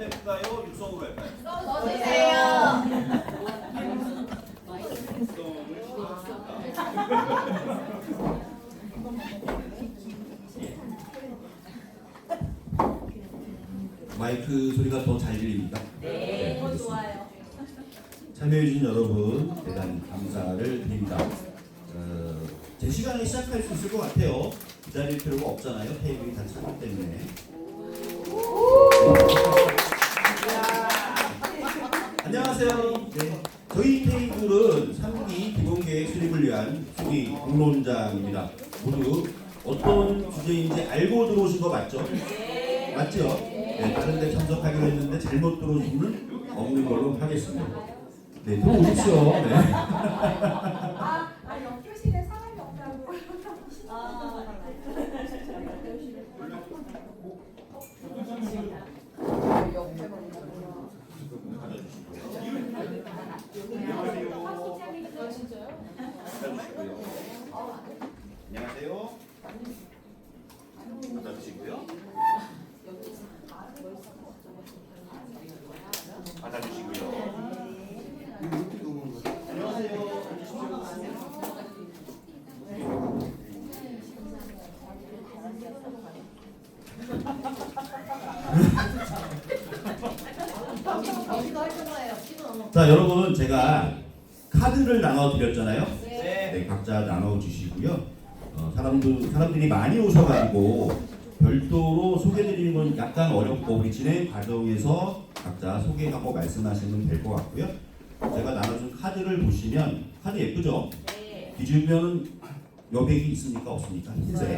될까요? 육성으로 할까요? 써주세요. 마이크 소리가 더 잘 들립니까? 네, 더 알겠습니다. 좋아요. 참여해주신 여러분 대단히 감사를 드립니다. 제 시간에 시작할 수 있을 것 같아요. 기다릴 필요가 없잖아요. 테이블이 다 차기 때문에. 안녕하세요. 네. 저희 테이블은 3기 기본계획 수립을 위한 수기 공론장입니다. 모두 어떤 주제인지 알고 들어오신 거 맞죠? 네. 맞죠? 네, 다른 데 참석하기로 했는데 잘못 들어오신 분은 없는 걸로 하겠습니다. 네, 들어오십시오. 네. 옆교실에 사람이 없다고. 안녕하세요. 받아주시고요. 받아주시고요. 안녕하세요. 자, 여러분 제가 카드를 나눠드렸잖아요. 네. 네, 각자 나눠주시고요. 사람들이 많이 오셔가지고 별도로 소개드리는 건 약간 어렵고 우리 진행 과정에서 각자 소개하고 말씀하시면 될 것 같고요. 제가 나눠준 카드를 보시면 카드 예쁘죠? 네. 뒤집으면 여백이 있습니까? 없습니까? 흰색.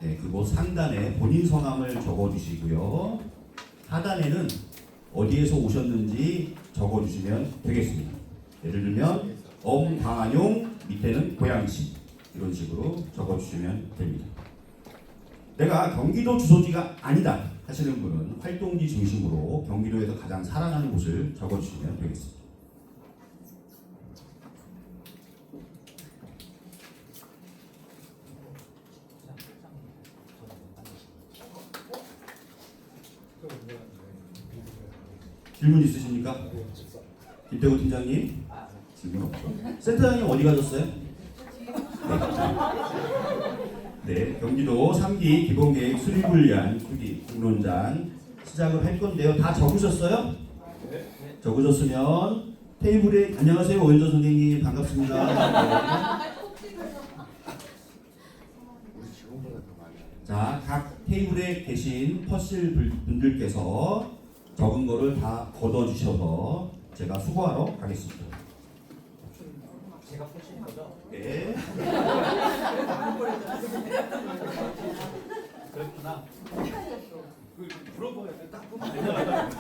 네, 그리고 상단에 본인 성함을 적어주시고요. 하단에는 어디에서 오셨는지 적어주시면 되겠습니다. 예를 들면 엄광안용 밑에는 고양시 이런 식으로 적어주시면 됩니다. 내가 경기도 주소지가 아니다 하시는 분은 활동지 중심으로 경기도에서 가장 사랑하는 곳을 적어주시면 되겠습니다. 질문 있으십니까? 김태구 팀장님? 질문 없죠? 센터장님 어디 가셨어요? 네, 경기도 3기 기본계획 수립을 위한 수기 공론장 시작을 할 건데요. 다 적으셨어요? 적으셨으면 테이블에 안녕하세요 오현정 선생님 반갑습니다. 네. 자, 각 테이블에 계신 퍼실 분들께서 적은 거를 다 걷어주셔서 제가 수고하러 가겠습니다. 제가 보시는 거죠? 네. 그렇구나. 물어봐야 돼. 딱 보면 되잖아.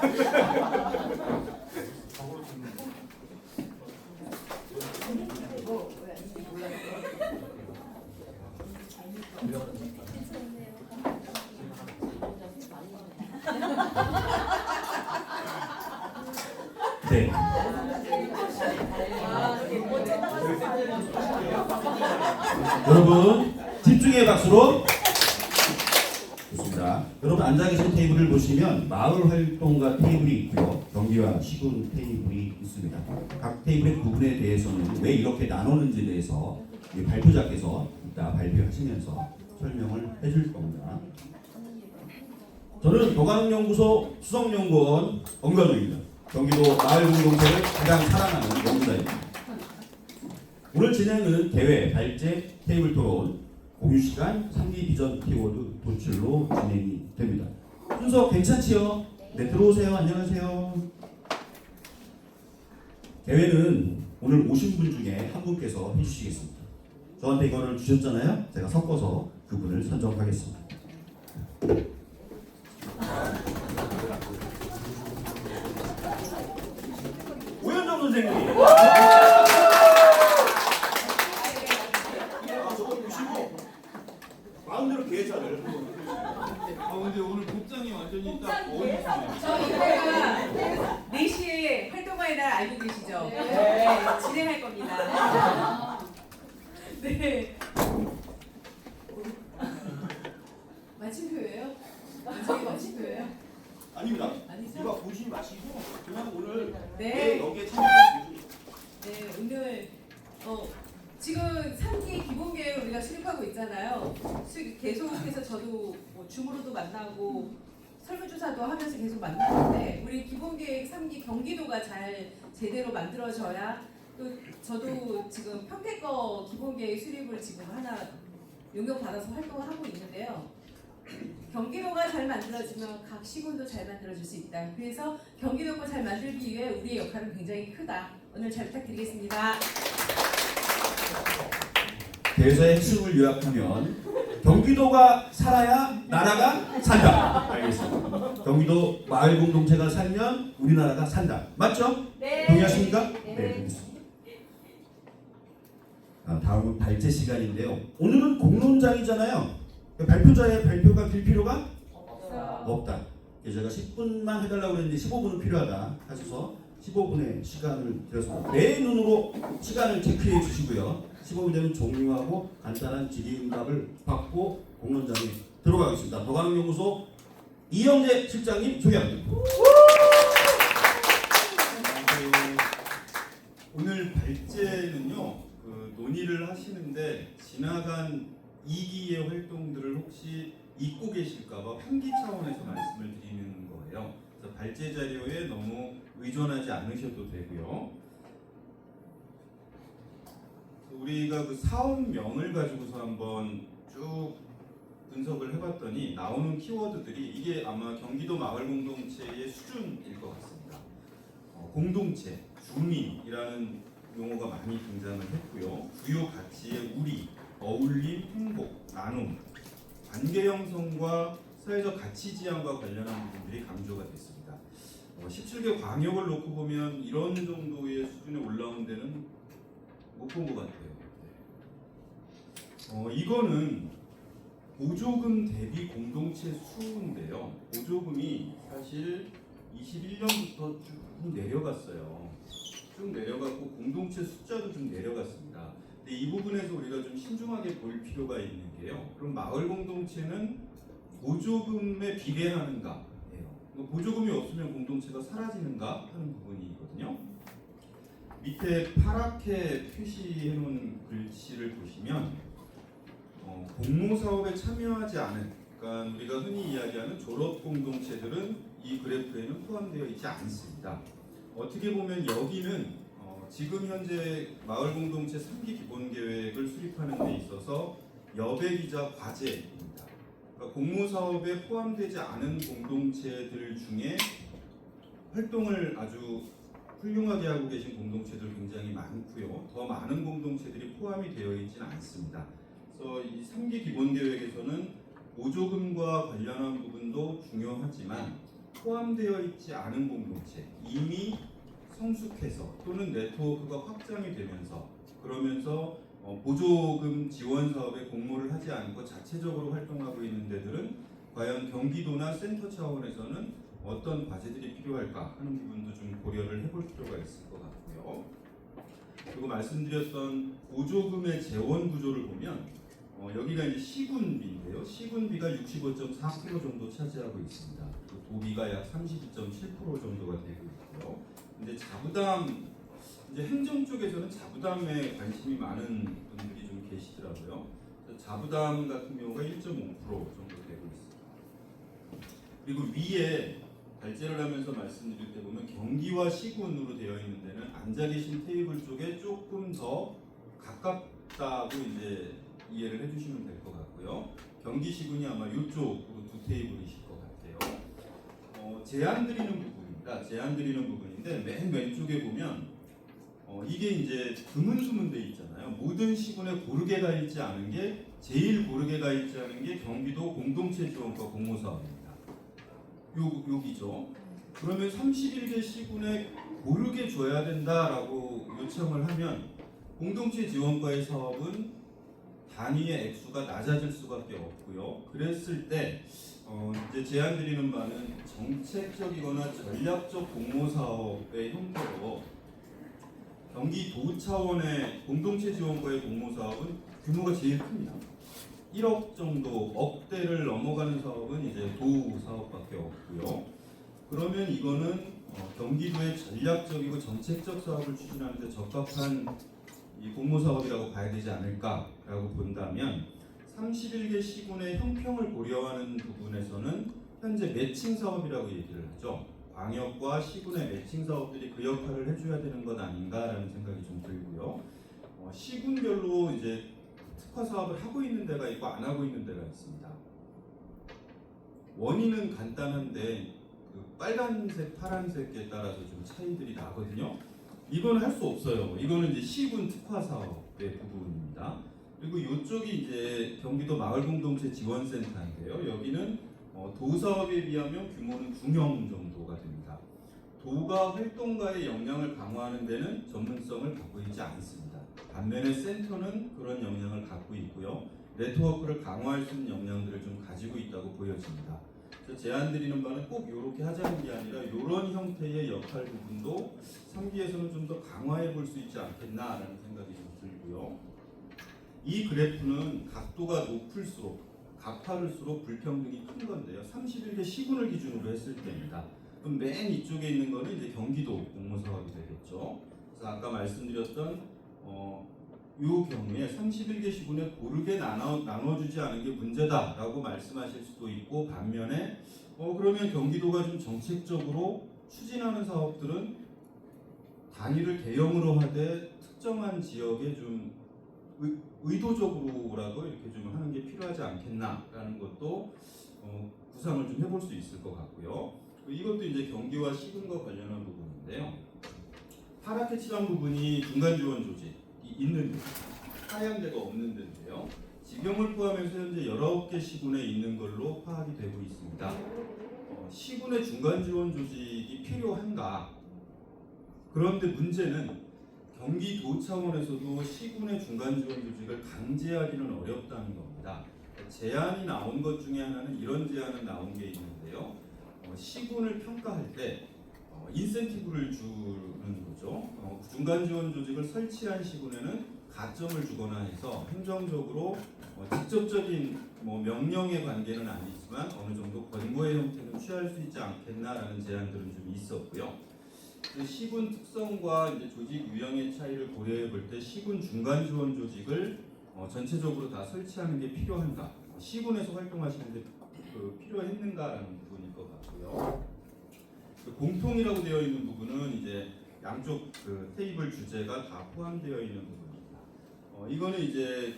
네. 여러분 집중의 박수로 좋습니다. 여러분 앉아 계신 테이블을 보시면 마을 활동가 테이블이 있고요. 경기와 시군 테이블이 있습니다. 각 테이블의 구분에 대해서는 왜 이렇게 나누는지에 대해서 발표자께서 이따 발표하시면서 설명을 해줄 겁니다. 저는 도강연구소 수석연구원 엄관우입니다. 경기도 마을 공동체를 가장 사랑하는 연구자입니다. 오늘 진행은 대회, 발제, 테이블 토론, 공유 시간, 3기 비전 키워드 도출로 진행이 됩니다. 순서 괜찮지요? 네, 들어오세요. 안녕하세요. 대회는 오늘 오신 분 중에 한 분께서 해주시겠습니다. 저한테 이거를 주셨잖아요. 제가 섞어서 그분을 선정하겠습니다. 오현정 선생님. 저거 보시고 마음대로 계좌를. 근데 오늘 복장이 완전히 딱 복장이 어울리시네요. 저희가 4시에 활동가의 날 알고 계시죠? 네, 진행할 겁니다. 네. 마침표예요? 저희 마침표예요? 아닙니다. 아니죠? 누가 보시지 마시고 그냥 오늘 네. 여기에 참여한 분들 네, 오늘 지금 3기 기본계획을 우리가 수립하고 있잖아요. 계속해서 저도 뭐 줌으로도 만나고 설문조사도 하면서 계속 만나는데 우리 기본계획 3기 경기도가 잘 제대로 만들어져야 또 저도 지금 평택거 기본계획 수립을 지금 하나 용역받아서 활동을 하고 있는데요. 경기도가 잘 만들어지면 각 시군도 잘 만들어질 수 있다. 그래서 경기도가 잘 만들기 위해 우리의 역할은 굉장히 크다. 오늘 잘 부탁드리겠습니다. 대사의 핵심을 요약하면 경기도가 살아야 나라가 산다. 알겠습니다. 경기도 마을 공동체가 살면 우리나라가 산다. 맞죠? 네. 동의하십니까? 네. 알겠습니다. 다음은 발제 시간인데요. 오늘은 공론장이잖아요. 발표자의 발표가 길 필요가 없다. 제가 10분만 해달라고 했는데 15분은 필요하다 하셔서 15분의 시간을 드렸습니다. 내 눈으로 시간을 체크해 주시고요. 15분 되면 종료하고 간단한 질의응답을 받고 공론장에 들어가겠습니다. 도가능연구소 이영재 실장님 소개합니다. 오늘 발제는요 논의를 하시는데 지나간 2기의 활동들을 혹시 잊고 계실까봐 환기 차원에서 말씀을 드리는 거예요. 그래서 발제 자료에 너무 의존하지 않으셔도 되고요. 우리가 그 사업명을 가지고서 한번 쭉 분석을 해봤더니 나오는 키워드들이 이게 아마 경기도 마을 공동체의 수준일 것 같습니다. 공동체, 주민이라는 용어가 많이 등장을 했고요. 주요 가치의 우리, 어울림, 행복, 나눔, 관계 형성과 사회적 가치 지향과 관련한 부분들이 강조가 됐습니다. 17개 광역을 놓고 보면 이런 정도의 수준에 올라온 데는 못 본 것 같아요. 이거는 보조금 대비 공동체 수인데요. 보조금이 사실 21년부터 쭉 내려갔어요. 쭉 내려갔고 공동체 숫자도 좀 내려갔습니다. 근데 이 부분에서 우리가 좀 신중하게 볼 필요가 있는 게요. 그럼 마을 공동체는 보조금에 비례하는가? 보조금이 없으면 공동체가 사라지는가 하는 부분이거든요. 밑에 파랗게 표시해 놓은 글씨를 보시면 공모사업에 참여하지 않은, 그러니까 우리가 흔히 이야기하는 졸업 공동체들은 이 그래프에는 포함되어 있지 않습니다. 어떻게 보면 여기는 지금 현재 마을 공동체 3기 기본계획을 수립하는 데 있어서 여백이자 과제입니다. 그러니까 공모사업에 포함되지 않은 공동체들 중에 활동을 아주 훌륭하게 하고 계신 공동체들 굉장히 많고요. 더 많은 공동체들이 포함이 되어 있지는 않습니다. 그래서 이 3기 기본계획에서는 보조금과 관련한 부분도 중요하지만 포함되어 있지 않은 공동체, 이미 성숙해서 또는 네트워크가 확장이 되면서 그러면서 보조금 지원 사업에 공모를 하지 않고 자체적으로 활동하고 있는 데들은 과연 경기도나 센터 차원에서는 어떤 과제들이 필요할까 하는 부분도 좀 고려를 해볼 필요가 있을 것 같고요. 그리고 말씀드렸던 보조금의 재원 구조를 보면 여기가 이제 시군비인데요. 시군비가 65.4% 정도 차지하고 있습니다. 도비가 약 32.7% 정도가 되고 있고요. 근데 자부담, 이제 행정 쪽에서는 자부담에 관심이 많은 분들이 좀 계시더라고요. 자부담 같은 경우가 1.5% 정도 되고 있습니다. 그리고 위에 발제를 하면서 말씀드릴 때 보면 경기와 시군으로 되어 있는 데는 앉아 계신 테이블 쪽에 조금 더 가깝다고 이제 이해를 해주시면 될 것 같고요. 경기 시군이 아마 이쪽으로 두 테이블이실 것 같아요. 제안 드리는 부분입니다. 제안 드리는 부분인데 맨 왼쪽에 보면 이게 이제 드문드문 돼 있잖아요. 모든 시군에 고르게 가 있지 않은 게 제일 고르게 가 있지 않은 게 경기도 공동체 지원과 공모사업입니다. 여기죠. 그러면 31개 시군에 고르게 줘야 된다라고 요청을 하면 공동체 지원과의 사업은 단위의 액수가 낮아질 수밖에 없고요. 그랬을 때 이제 제안 드리는 바는 정책적이거나 전략적 공모사업의 형태로 경기도 차원의 공동체 지원과의 공모사업은 규모가 제일 큽니다. 1억 정도, 억대를 넘어가는 사업은 이제 도 사업밖에 없고요. 그러면 이거는 경기도의 전략적이고 정책적 사업을 추진하는 데 적합한 이 공모사업이라고 봐야 되지 않을까라고 본다면 31개 시군의 형평을 고려하는 부분에서는 현재 매칭 사업이라고 얘기를 하죠. 광역과 시군의 매칭 사업들이 그 역할을 해줘야 되는 것 아닌가라는 생각이 좀 들고요. 시군별로 이제 특화 사업을 하고 있는 데가 있고 안 하고 있는 데가 있습니다. 원인은 간단한데 그 빨간색, 파란색에 따라서 좀 차이들이 나거든요. 이건 할 수 없어요. 이거는 이제 시군 특화 사업의 부분입니다. 그리고 이쪽이 이제 경기도 마을공동체 지원센터인데요. 여기는 도 사업에 비하면 규모는 중형 정도가 됩니다. 도가 활동가의 역량을 강화하는 데는 전문성을 갖고 있지 않습니다. 반면에 센터는 그런 역량을 갖고 있고요. 네트워크를 강화할 수 있는 역량들을 좀 가지고 있다고 보여집니다. 그래서 제안드리는 바는 꼭 이렇게 하자는 게 아니라 이런 형태의 역할 부분도 3기에서는 좀 더 강화해 볼 수 있지 않겠나라는 생각이 좀 들고요. 이 그래프는 각도가 높을수록 가파를수록 불평등이 큰 건데요. 31개 시군을 기준으로 했을 때입니다. 그럼 맨 이쪽에 있는 거는 이제 경기도 공모사업이 되겠죠. 그래서 아까 말씀드렸던 이 경우에 31개 시군에 고르게 나눠주지 않은 게 문제다라고 말씀하실 수도 있고, 반면에 그러면 경기도가 좀 정책적으로 추진하는 사업들은 단위를 대형으로 하되 특정한 지역에 좀 의도적으로라도 이렇게 좀 하는 게 필요하지 않겠나라는 것도 구상을 좀 해볼 수 있을 것 같고요. 이것도 이제 경기와 시군과 관련한 부분인데요. 파랗게 칠한 부분이 중간 지원 조직이 있는 데, 하얀 데가 없는 데인데요. 지경을 포함해서 현재 19개 시군에 있는 걸로 파악이 되고 있습니다. 시군의 중간 지원 조직이 필요한가? 그런데 문제는 경기도 차원에서도 시군의 중간 지원 조직을 강제하기는 어렵다는 겁니다. 제안이 나온 것 중에 하나는 이런 제안은 나온 게 있는데요. 시군을 평가할 때 인센티브를 주는 거죠. 중간 지원 조직을 설치한 시군에는 가점을 주거나 해서 행정적으로 직접적인 명령의 관계는 아니지만 어느 정도 권고의 형태는 취할 수 있지 않겠나라는 제안들은 좀 있었고요. 시군 특성과 이제 조직 유형의 차이를 고려해 볼 때 시군 중간 지원 조직을 전체적으로 다 설치하는 게 필요한가? 시군에서 활동하시는데 필요했는가라는 부분일 것 같고요. 공통이라고 되어 있는 부분은 이제 양쪽 테이블 주제가 다 포함되어 있는 부분입니다. 이거는 이제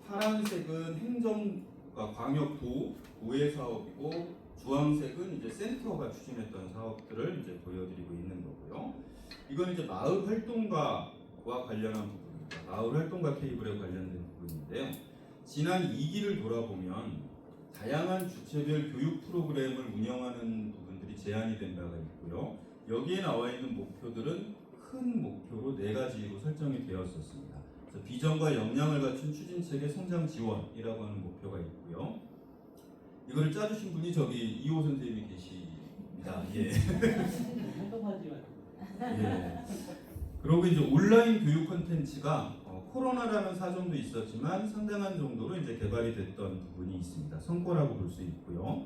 파란색은 행정과 광역도의 사업이고, 주황색은 이제 센터가 추진했던 사업들을 이제 보여드리고 있는 거고요. 이건 이제 마을 활동가와 관련한 부분입니다. 마을 활동가 테이블에 관련된 부분인데요. 지난 2기를 돌아보면 다양한 주체별 교육 프로그램을 운영하는 부분들이 제안이 된 바가 있고요. 여기에 나와 있는 목표들은 큰 목표로 4가지로 설정이 되었었습니다. 그래서 비전과 역량을 갖춘 추진책의 성장 지원이라고 하는 목표가 있고요. 이거를 짜주신 분이 저기 이호 선생님이 계십니다. 예. 예. 그리고 이제 온라인 교육 콘텐츠가 코로나라는 사정도 있었지만 상당한 정도로 이제 개발이 됐던 부분이 있습니다. 성과라고 볼 수 있고요.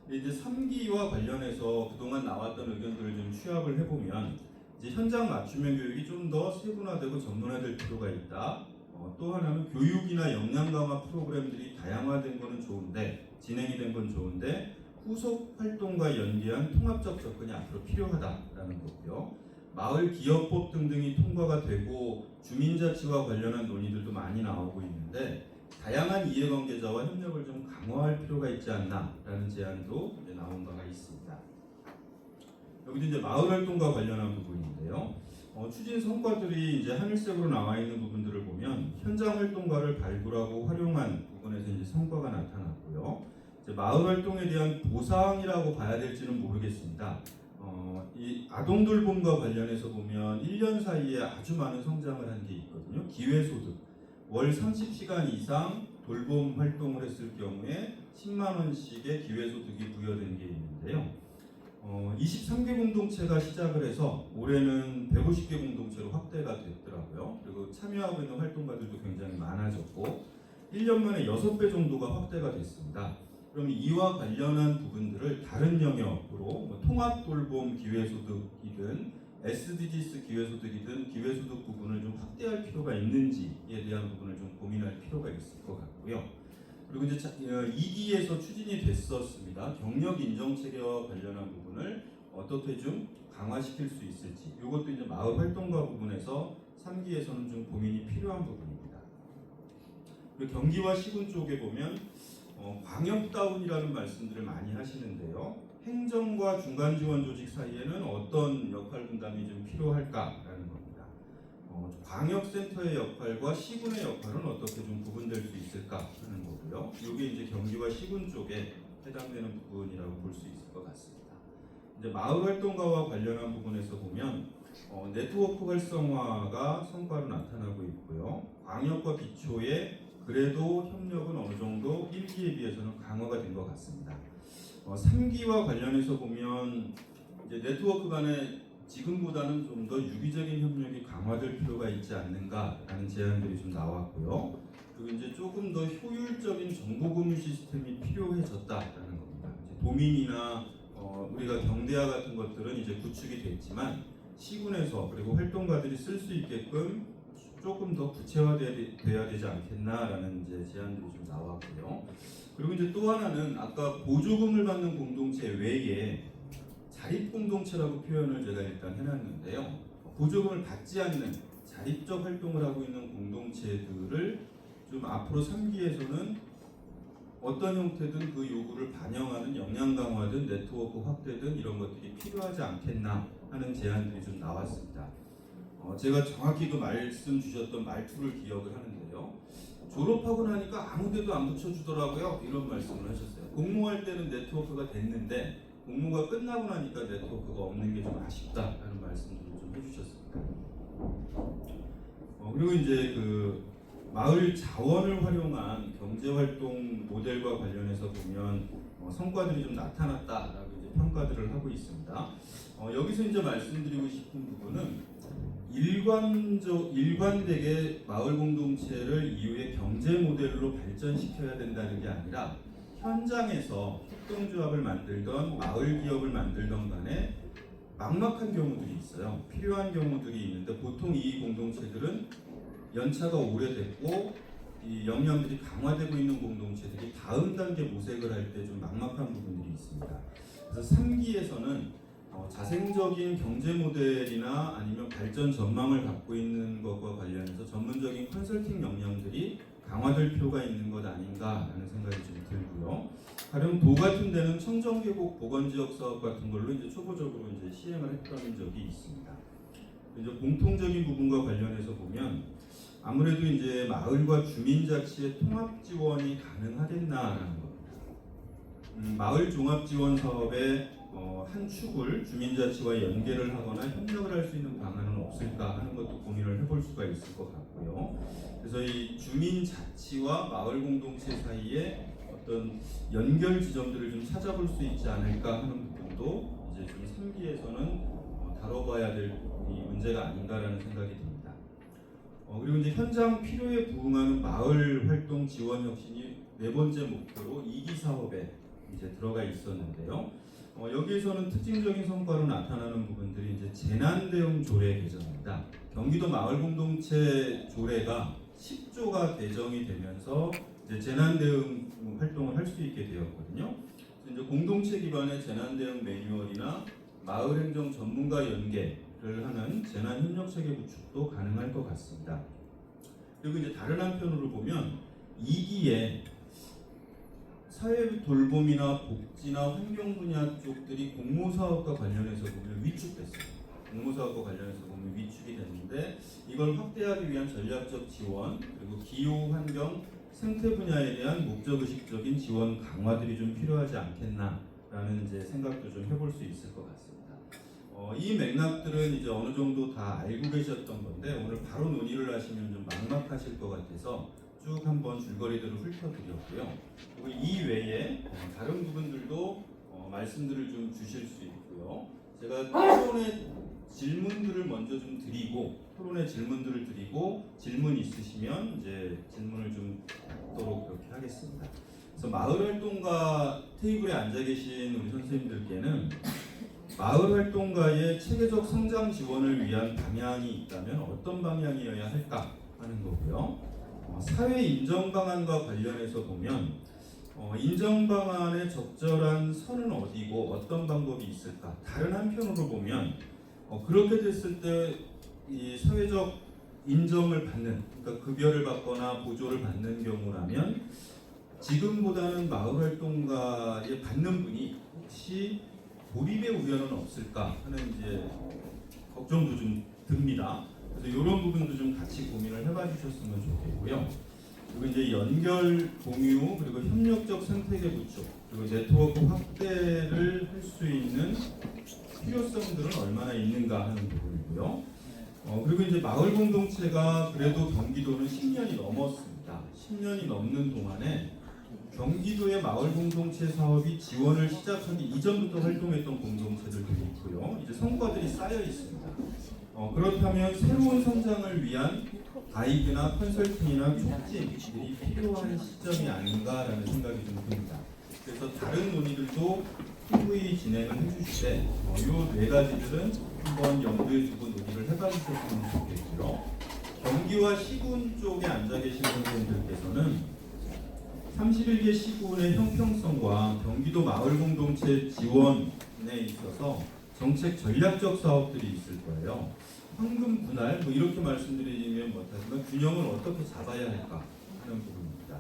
이제 3기와 관련해서 그동안 나왔던 의견들을 좀 취합을 해보면 이제 현장 맞춤형 교육이 좀 더 세분화되고 전문화될 필요가 있다. 또 하나는 교육이나 역량 강화 프로그램들이 다양화된 거는 좋은데, 진행이 된 건 좋은데 후속 활동과 연계한 통합적 접근이 앞으로 필요하다라는 거고요. 마을 기업법 등등이 통과가 되고 주민자치와 관련한 논의들도 많이 나오고 있는데 다양한 이해관계자와 협력을 좀 강화할 필요가 있지 않나라는 제안도 이제 나온 바가 있습니다. 여기도 이제 마을 활동과 관련한 부분인데요. 추진 성과들이 이제 하늘색으로 나와 있는 부분들을 보면 현장 활동가를 발굴하고 활용한 부분에서 이제 성과가 나타났고요. 이제 마을 활동에 대한 보상이라고 봐야 될지는 모르겠습니다. 이 아동돌봄과 관련해서 보면 1년 사이에 아주 많은 성장을 한 게 있거든요. 기회소득, 월 30시간 이상 돌봄 활동을 했을 경우에 10만 원씩의 기회소득이 부여된 게 있는데요. 23개 공동체가 시작을 해서 올해는 150개 공동체로 확대가 됐더라고요. 그리고 참여하고 있는 활동가들도 굉장히 많아졌고 1년 만에 6배 정도가 확대가 됐습니다. 그럼 이와 관련한 부분들을 다른 영역으로 뭐 통합돌봄 기회소득이든 SDGs 기회소득이든 기회소득 부분을 좀 확대할 필요가 있는지에 대한 부분을 좀 고민할 필요가 있을 것 같고요. 그리고 이제 2기에서 추진이 됐었습니다. 경력 인정 체계와 관련한 부분을 어떻게 좀 강화시킬 수 있을지, 이것도 이제 마을 활동가 부분에서 3기에서는 좀 고민이 필요한 부분입니다. 그리고 경기와 시군 쪽에 보면 광역다운이라는 말씀들을 많이 하시는데요. 행정과 중간지원 조직 사이에는 어떤 역할 분담이 좀 필요할까라는 겁니다. 광역센터의 역할과 시군의 역할은 어떻게 좀 구분될 수 있을까 하는 거고요. 이게 이제 경기와 시군 쪽에 해당되는 부분이라고 볼 수 있을 것 같습니다. 이제 마을 활동가와 관련한 부분에서 보면 네트워크 활성화가 성과로 나타나고 있고요. 광역과 기초의 그래도 협력은 어느 정도 1기에 비해서는 강화가 된 것 같습니다. 3기와 관련해서 보면 이제 네트워크 간에 지금보다는 좀 더 유기적인 협력이 강화될 필요가 있지 않는가라는 제안들이 좀 나왔고요. 그리고 이제 조금 더 효율적인 정보 공유 시스템이 필요해졌다라는 겁니다. 이제 도민이나 우리가 경대화 같은 것들은 이제 구축이 됐지만 시군에서 그리고 활동가들이 쓸 수 있게끔 조금 더 구체화돼야 되지 않겠나라는 이제 제안들이 좀 나왔고요. 그리고 이제 또 하나는 아까 보조금을 받는 공동체 외에 자립 공동체라고 표현을 제가 일단 해놨는데요. 보조금을 받지 않는 자립적 활동을 하고 있는 공동체들을 좀 앞으로 3기에서는 어떤 형태든 그 요구를 반영하는 역량 강화든 네트워크 확대든 이런 것들이 필요하지 않겠나 하는 제안들이 좀 나왔습니다. 제가 정확히 그 말씀 주셨던 말투를 기억을 하는데요. 졸업하고 나니까 아무데도 안 붙여주더라고요. 이런 말씀을 하셨어요. 공모할 때는 네트워크가 됐는데 공모가 끝나고 나니까 네트워크가 없는 게 좀 아쉽다라는 말씀들을 좀 해주셨습니다. 그리고 이제 그 마을 자원을 활용한 경제활동 모델과 관련해서 보면 성과들이 좀 나타났다라고 이제 평가들을 하고 있습니다. 여기서 이제 말씀드리고 싶은 부분은 일관되게 마을 공동체를 이후에 경제 모델로 발전시켜야 된다는 게 아니라 현장에서 협동조합을 만들던 마을 기업을 만들던 간에 막막한 경우들이 있어요. 필요한 경우들이 있는데 보통 이 공동체들은 연차가 오래됐고 이 역량들이 강화되고 있는 공동체들이 다음 단계 모색을 할 때 좀 막막한 부분들이 있습니다. 그래서 3기에서는 자생적인 경제 모델이나 아니면 발전 전망을 갖고 있는 것과 관련해서 전문적인 컨설팅 역량들이 강화될 필요가 있는 것 아닌가라는 생각이 좀 들고요. 가령 도 같은 데는 청정계곡 보건지역 사업 같은 걸로 이제 초보적으로 이제 시행을 했던 적이 있습니다. 이제 공통적인 부분과 관련해서 보면 아무래도 이제 마을과 주민자치의 통합 지원이 가능하겠나라는 겁니다. 마을 종합 지원 사업의 한 축을 주민자치와 연계를 하거나 협력을 할 수 있는 방안은 없을까 하는 것도 고민을 해볼 수가 있을 것 같고요. 그래서 이 주민자치와 마을 공동체 사이에 어떤 연결 지점들을 좀 찾아볼 수 있지 않을까 하는 부분도 이제 좀 3기에서는 다뤄봐야 될 이 문제가 아닌가라는 생각이 듭니다. 그리고 이제 현장 필요에 부응하는 마을 활동 지원 혁신이 4번째 목표로 2기 사업에 이제 들어가 있었는데요. 여기에서는 특징적인 성과로 나타나는 부분들이 이제 재난 대응 조례 개정입니다. 경기도 마을 공동체 조례가 10조가 개정이 되면서 이제 재난 대응 활동을 할 수 있게 되었거든요. 이제 공동체 기반의 재난 대응 매뉴얼이나 마을 행정 전문가 연계를 하는 재난 협력 체계 구축도 가능할 것 같습니다. 그리고 이제 다른 한편으로 보면 2기에 사회 돌봄이나 복지나 환경 분야 쪽들이 공모사업과 관련해서 보면 위축됐어요. 공모사업과 관련해서 보면 위축이 됐는데 이걸 확대하기 위한 전략적 지원 그리고 기후 환경 생태 분야에 대한 목적의식적인 지원 강화들이 좀 필요하지 않겠나라는 이제 생각도 좀 해볼 수 있을 것 같습니다. 이 맥락들은 이제 어느 정도 다 알고 계셨던 건데 오늘 바로 논의를 하시면 좀 막막하실 것 같아서 쭉 한번 줄거리들을 훑어드렸고요. 그리고 이 외에 다른 부분들도 말씀들을 좀 주실 수 있고요. 제가 토론의 질문들을 먼저 좀 드리고 질문 있으시면 이제 질문을 좀 받도록 그렇게 하겠습니다. 그래서 마을 활동가 테이블에 앉아 계신 우리 선생님들께는 마을 활동가의 체계적 성장 지원을 위한 방향이 있다면 어떤 방향이어야 할까 하는 거고요. 사회 인정 방안과 관련해서 보면 인정 방안의 적절한 선은 어디고 어떤 방법이 있을까? 다른 한편으로 보면 그렇게 됐을 때 이 사회적 인정을 받는, 그러니까 급여를 받거나 보조를 받는 경우라면 지금보다는 마을 활동가에 받는 분이 혹시 고립의 우려는 없을까 하는 이제 걱정도 좀 듭니다. 그래서 이런 부분도 좀 같이 고민을 해봐 주셨으면 좋겠고요. 그리고 이제 연결 공유 그리고 협력적 생태계 구축 그리고 네트워크 확대를 할 수 있는 필요성들은 얼마나 있는가 하는 부분이고요. 그리고 이제 마을 공동체가 그래도 경기도는 10년이 넘었습니다. 10년이 넘는 동안에 경기도의 마을 공동체 사업이 지원을 시작하기 이전부터 활동했던 공동체들도 있고요. 이제 성과들이 쌓여 있습니다. 그렇다면 새로운 성장을 위한 가이드나 컨설팅이나 촉진이 필요한 시점이 아닌가라는 생각이 좀 듭니다. 그래서 다른 논의들도 충분히 진행을 해주실 때 이 네 가지들은 한번 염두에 두고 논의를 해봐 주셨으면 좋겠고요. 경기와 시군 쪽에 앉아 계신 선생님들께서는 31개 시군의 형평성과 경기도 마을 공동체 지원에 있어서 정책 전략적 사업들이 있을 거예요. 황금 분할 뭐 이렇게 말씀드리면 못하지만 균형을 어떻게 잡아야 할까 하는 부분입니다.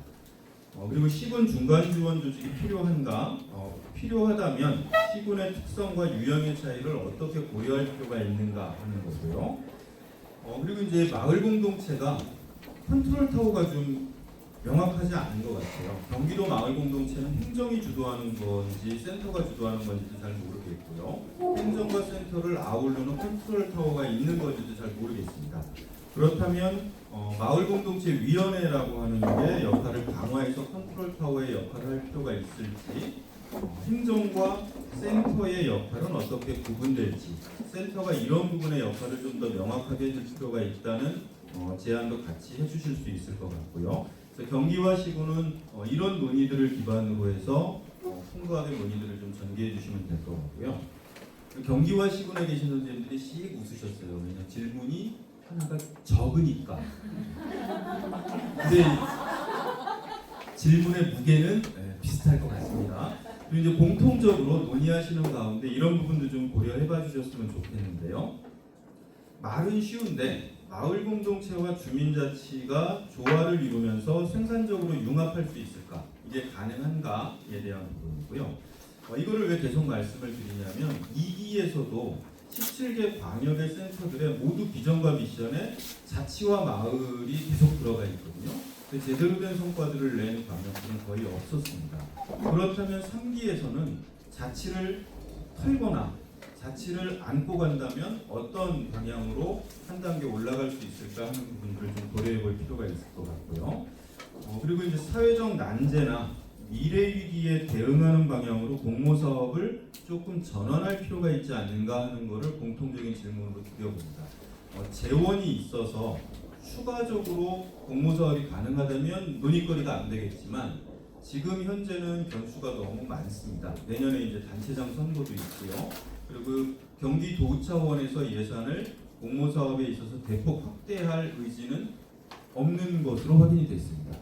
그리고 시군 중간 지원 조직이 필요한가? 필요하다면 시군의 특성과 유형의 차이를 어떻게 고려할 필요가 있는가 하는 거고요. 그리고 이제 마을 공동체가 컨트롤 타워가 좀 명확하지 않은 것 같아요. 경기도 마을 공동체는 행정이 주도하는 건지 센터가 주도하는 건지도 잘 모르겠고요. 행정과 센터를 아우르는 컨트롤 타워가 있는 건지도 잘 모르겠습니다. 그렇다면 마을 공동체 위원회라고 하는 게 역할을 강화해서 컨트롤 타워의 역할을 할 필요가 있을지, 행정과 센터의 역할은 어떻게 구분될지, 센터가 이런 부분의 역할을 좀 더 명확하게 해줄 필요가 있다는 제안도 같이 해주실 수 있을 것 같고요. 그래서 경기와 시군은 이런 논의들을 기반으로 해서 풍부하게 논의들을 좀 전개해 주시면 될 것 같고요. 경기와 시군에 계신 선생님들이 씩 웃으셨어요. 왜냐면 질문이 하나가 적으니까. 근데 질문의 무게는 비슷할 것 같습니다. 그리고 이제 공통적으로 논의하시는 가운데 이런 부분도 좀 고려해봐 주셨으면 좋겠는데요. 말은 쉬운데 마을 공동체와 주민자치가 조화를 이루면서 생산적으로 융합할 수 있을까? 이게 가능한가에 대한 부분이고요. 이거를 왜 계속 말씀을 드리냐면 2기에서도 17개 광역의 센터들의 모두 비전과 미션에 자치와 마을이 계속 들어가 있거든요. 제대로 된 성과들을 낸 광역들은 거의 없었습니다. 그렇다면 3기에서는 자치를 털거나 자치를 안고 간다면 어떤 방향으로 한 단계 올라갈 수 있을까 하는 부분들을 좀 고려해 볼 필요가 있을 것 같고요. 그리고 이제 사회적 난제나 미래 위기에 대응하는 방향으로 공모 사업을 조금 전환할 필요가 있지 않는가 하는 것을 공통적인 질문으로 드려봅니다. 재원이 있어서 추가적으로 공모 사업이 가능하다면 논의거리가 안 되겠지만 지금 현재는 변수가 너무 많습니다. 내년에 이제 단체장 선거도 있고요. 그리고 경기도 차원에서 예산을 공모 사업에 있어서 대폭 확대할 의지는 없는 것으로 확인이 됐습니다.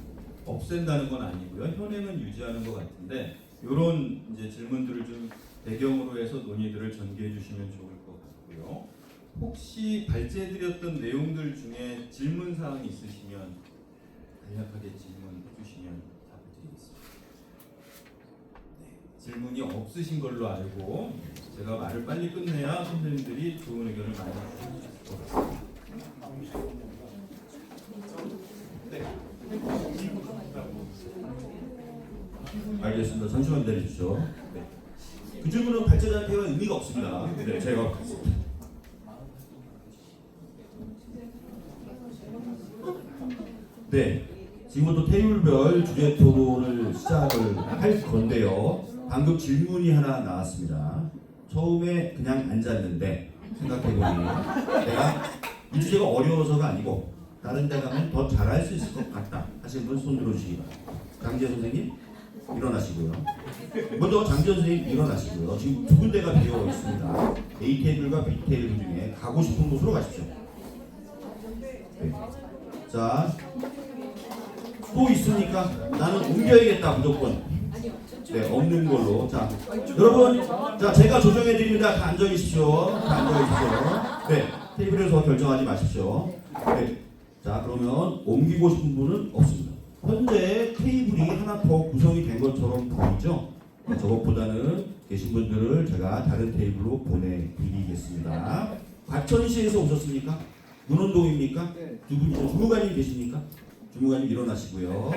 없앤다는 건 아니고요. 현행은 유지하는 것 같은데 이런 이제 질문들을 좀 배경으로 해서 논의들을 전개해 주시면 좋을 것 같고요. 혹시 발제해드렸던 내용들 중에 질문 사항이 있으시면 간략하게 질문해 주시면 답드리겠습니다. 질문이 없으신 걸로 알고 제가 말을 빨리 끝내야 선생님들이 좋은 의견을 많이 주실 것 같습니다. 네. 알겠습니다. 잠시만 기다려 주시죠. 네. 그 질문은 발제자한테는 의미가 없습니다. 네, 제가 받겠습니다. 네, 지금부터 테이블별 주제 토론을 시작을 할 건데요. 방금 질문이 하나 나왔습니다. 처음에 그냥 앉았는데 생각해보니 내가 이 주제가 어려워서가 아니고 다른 데 가면 더 잘할 수 있을 것 같다 하시는 분 손 들어주시기 바랍니다. 강재 선생님. 일어나시고요. 먼저 장지현 선생님 일어나시고요. 지금 두 군데가 비어 있습니다. A 테이블과 B 테이블 중에 가고 싶은 곳으로 가십시오. 네. 자, 또 있습니까? 나는 옮겨야겠다 무조건. 네, 없는 걸로. 자, 여러분, 자 제가 조정해 드립니다. 다 앉아 계십시오. 다 앉아 계십시오. 네, 테이블에서 결정하지 마십시오. 네, 자 그러면 옮기고 싶은 분은 없습니다. 현재 테이블이 하나 더 구성이 된 것처럼 보이죠? 저것보다는 계신 분들을 제가 다른 테이블로 보내드리겠습니다. 과천시에서 오셨습니까? 문원동입니까? 두 분이죠. 주무관님 계십니까? 주무관님 일어나시고요.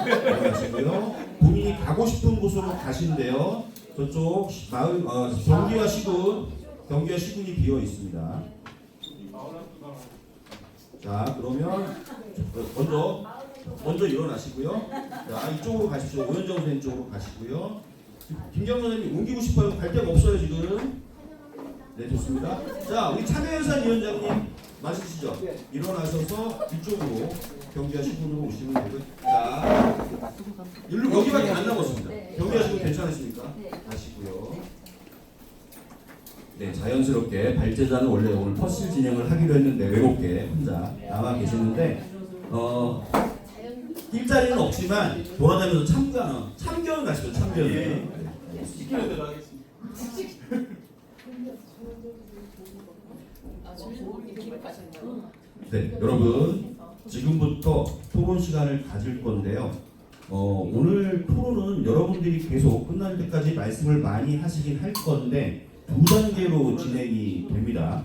일어나시고요. 본인이 가고 싶은 곳으로 가신대요. 저쪽 마을 경기와 시군이 비어 있습니다. 자 그러면 먼저 일어나시고요. 자 이쪽으로 가십시오. 오현정 선생님 쪽으로 가시고요. 김경 선생님 옮기고 싶어요. 갈 데가 없어요 지금. 네 좋습니다. 자 우리 참여연산 위원장님 맞으시죠? 일어나셔서 이쪽으로 경기와 시군으로 오시면 되고요. 자 여기밖에 안 남았습니다. 경기와 시군 괜찮으십니까? 가시고요. 네, 자연스럽게 발제자는 원래 오늘 퍼실 진행을 하기로 했는데 외롭게 혼자 남아 계시는데 일자리는 없지만 돌아다니면서 참견을 하시죠. 참견을. 시키는 대로 하겠습니다. 네, 여러분 지금부터 토론 시간을 가질 건데요. 오늘 토론은 여러분들이 계속 끝날 때까지 말씀을 많이 하시긴 할 건데 두 단계로 진행이 됩니다.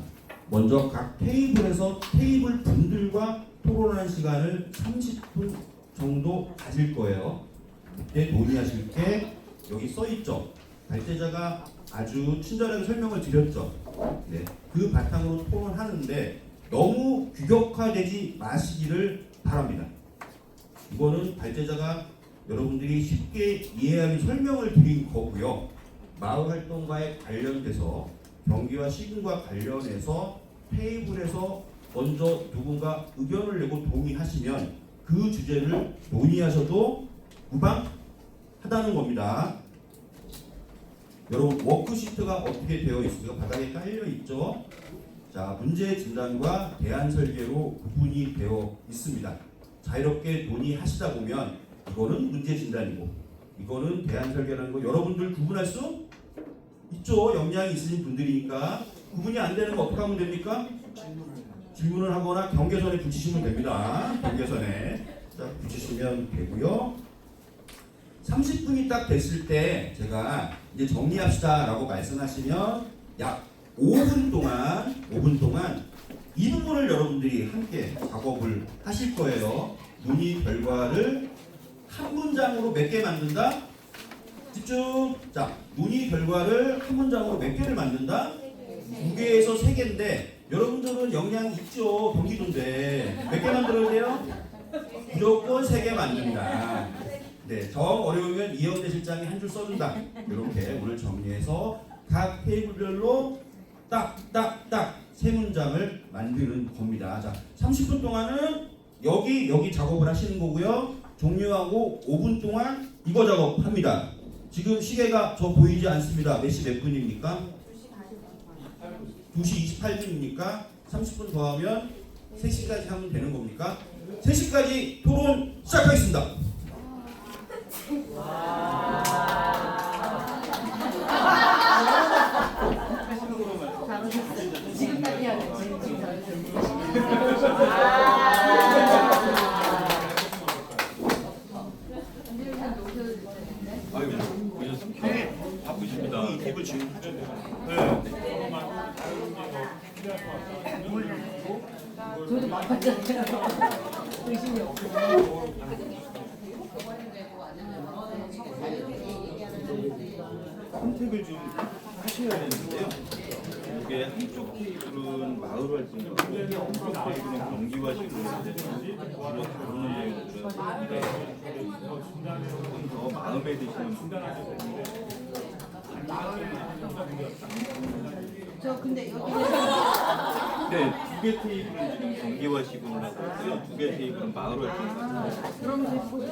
먼저 각 테이블에서 테이블 분들과 토론하는 시간을 30분 정도 가질 거예요. 그때 논의하실 게 여기 써 있죠. 발제자가 아주 친절하게 설명을 드렸죠. 네, 그 바탕으로 토론하는데 너무 규격화되지 마시기를 바랍니다. 이거는 발제자가 여러분들이 쉽게 이해하는 설명을 드린 거고요. 마을 활동과에 관련돼서 경기와 시군과 관련해서 테이블에서 먼저 누군가 의견을 내고 동의하시면 그 주제를 논의하셔도 무방하다는 겁니다. 여러분 워크시트가 어떻게 되어 있습니까? 바닥에 깔려 있죠. 자 문제 진단과 대안 설계로 구분이 되어 있습니다. 자유롭게 논의하시다 보면 이거는 문제 진단이고 이거는 대안 설계라는 거 여러분들 구분할 수 있죠. 역량이 있으신 분들이니까. 구분이 안 되는 거 어떻게 하면 됩니까? 질문을 하거나 경계선에 붙이시면 됩니다. 경계선에 자 붙이시면 되고요. 30분이 딱 됐을 때 제가 이제 정리합시다 라고 말씀하시면 약 5분 동안 이 부분을 여러분들이 함께 작업을 하실 거예요. 논의 결과를 한 문장으로 몇 개 만든다? 집중! 자, 논의 결과를 한 문장으로 몇 개를 만든다? 2개에서 3개인데 여러분들은 역량이 있죠. 경기도인데 몇 개 만들어야 돼요? 무조건 3개 만든다. 네, 더 어려우면 이영대 실장이 한 줄 써준다. 이렇게 오늘 정리해서 각 테이블별로 딱딱딱 3문장을 만드는 겁니다. 자, 30분 동안은 여기 작업을 하시는 거고요. 종료하고 5분 동안 이거 작업합니다. 지금 시계가 저 보이지 않습니다. 몇 시 몇 분입니까? 2시 28분입니까? 30분 더하면 3시까지 하면 되는 겁니까? 3시까지 토론 시작하겠습니다. 지금 딱 해야 돼. 바쁘십니다. 이 팁을 지금 저도 바빴잖아요. 의심이 없고. 선택을 좀 하셔야 되는데요. 이게 한쪽 테이블은 마을 활동이고 한쪽 테이블은 경기와 시군이라든지 주로 다루는 내용을 조금 더 마음에 드시는 분들. 저 근데 여기 네, 2개 테이블은 지금 경기와 시군을 하고 있고요. 2개 테이블은 마을 활동을 하고 있습니다. 그럼 보통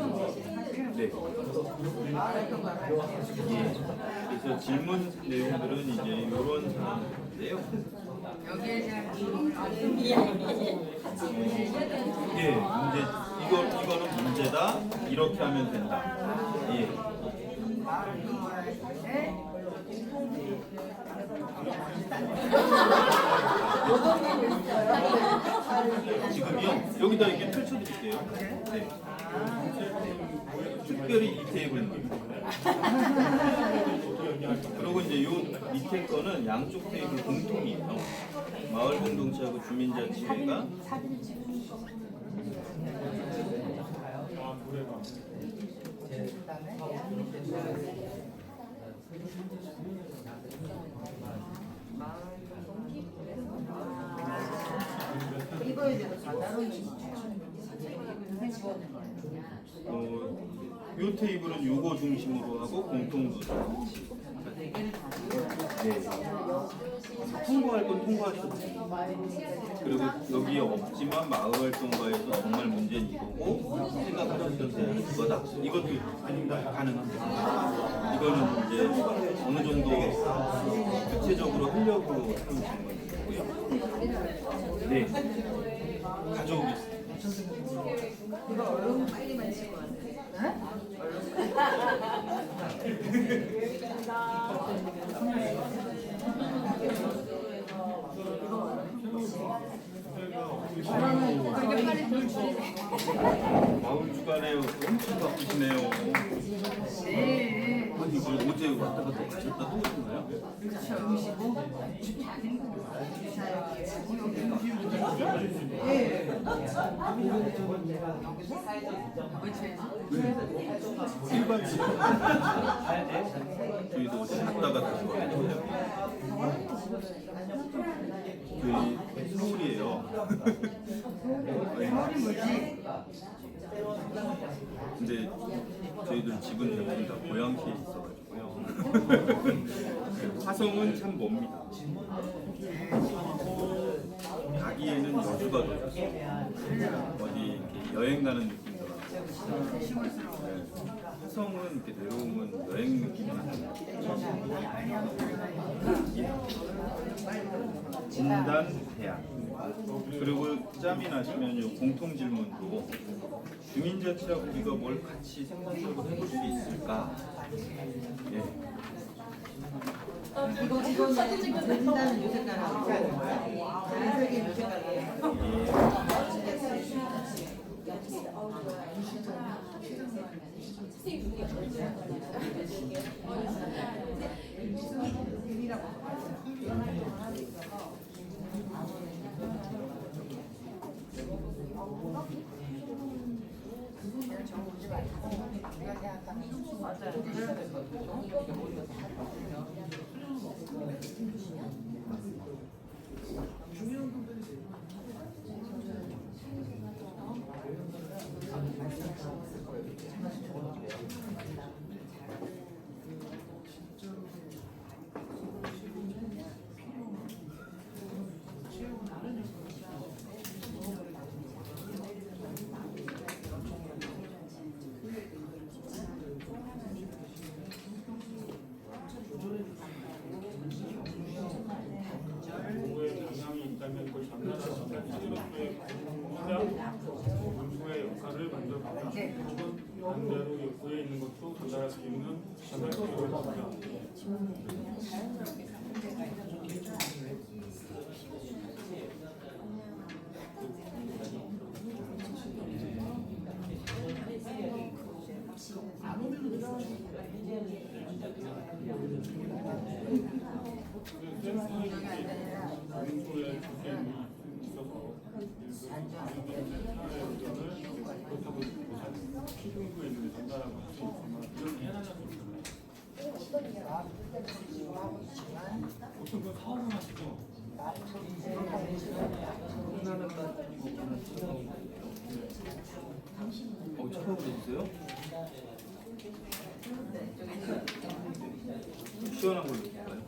네. 그래서 질문 내용들은 이제 이런 사항인데요. 여기에 대한 예, 문제 이거는 문제다. 이렇게 하면 된다. 예. 지금요 여기다 이렇게 펼쳐드릴게요. 네. 특별히 이 테이블입니다. 그리고 이제 요 밑에 거는 양쪽 테이블 공통이에요. 마을 공동체하고 주민자치회가 이거에 대해서 따로 요 테이블은 요거 중심으로 하고 공통부자치. 네. 통과할 건 통과하셔도 돼요. 그리고 여기에 없지만 마을활동가에서 정말 문제는 이거고 생각하셨던 대안은 그거다. 이것도 가능합니다. 이거는 이제 어느 정도 구체적으로 하려고 하는 질문이고요. 네. 가져오겠습니다. 이거 얼른 빨리 만질 것 같아. 이게 빨리 돌출이 마을 주간에 엄청 바쁘시네요. 네. 아니 이걸 어제 왔다 갔다 가셨다 또 오셨나요? 일반 저희도 갔다가 다시 와요. 저희 서울이에요. 서울이 뭐지? 근데 저희들 집은 대부분 다 고양시에 있어가지고요. 화성은 참 멉니다. 가기에는 여주가 더 좋습니다. 어디 이렇게 여행 가는 느낌도 나고. 화성은 이렇게 내려오면 여행 느낌이 나요. 진단 대안. 그리고 짬이 나시면 요 공통 질문도 주민자치하고 우리가 뭘 같이 생산적으로 해볼 수 있을까? 예. 이거 사진 찍어서 된다는 요 색깔하고 자연스럽게 요 색깔하고 군수의 역할을 만들어가고 반대로 옆에 있는 것도 전달할 수 있는 전달 기회를 군수의 주権있어서 피부에 있는 전달하고 할 수 있지만 이런 해나는 보통 그 사업을 하시죠. 처음 해주세요? 시원한 걸로 줄까요?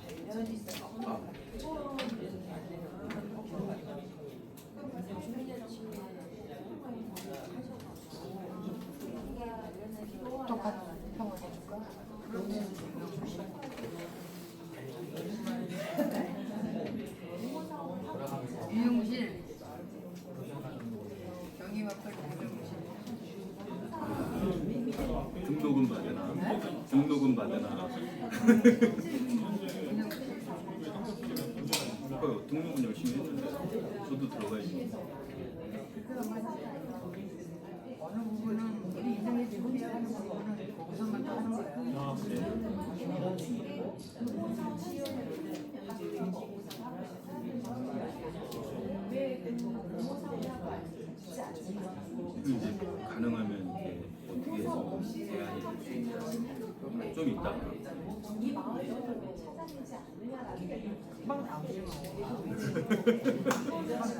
아. 등록은 받으나. 등록은 열심히 했는데 저도 들어가야지. 어느 부분은 우리 인생에 준비하는 부분은 거기서만 또 하는 거야. 이제 가능하면 이게 어떻게 해서 대안이 될수 있나. 좀 이따가. 금방 나오지 뭐.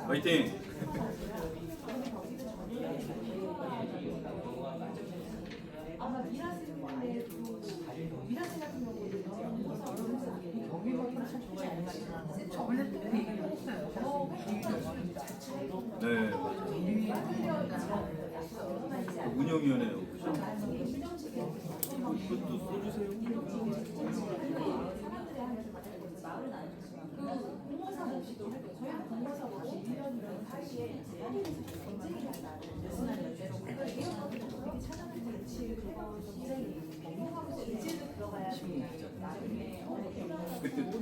화이팅! 저번에 또 얘기를 했어요. 네, 운영위원회 오셨죠? 이것도 써주세요. 그때 또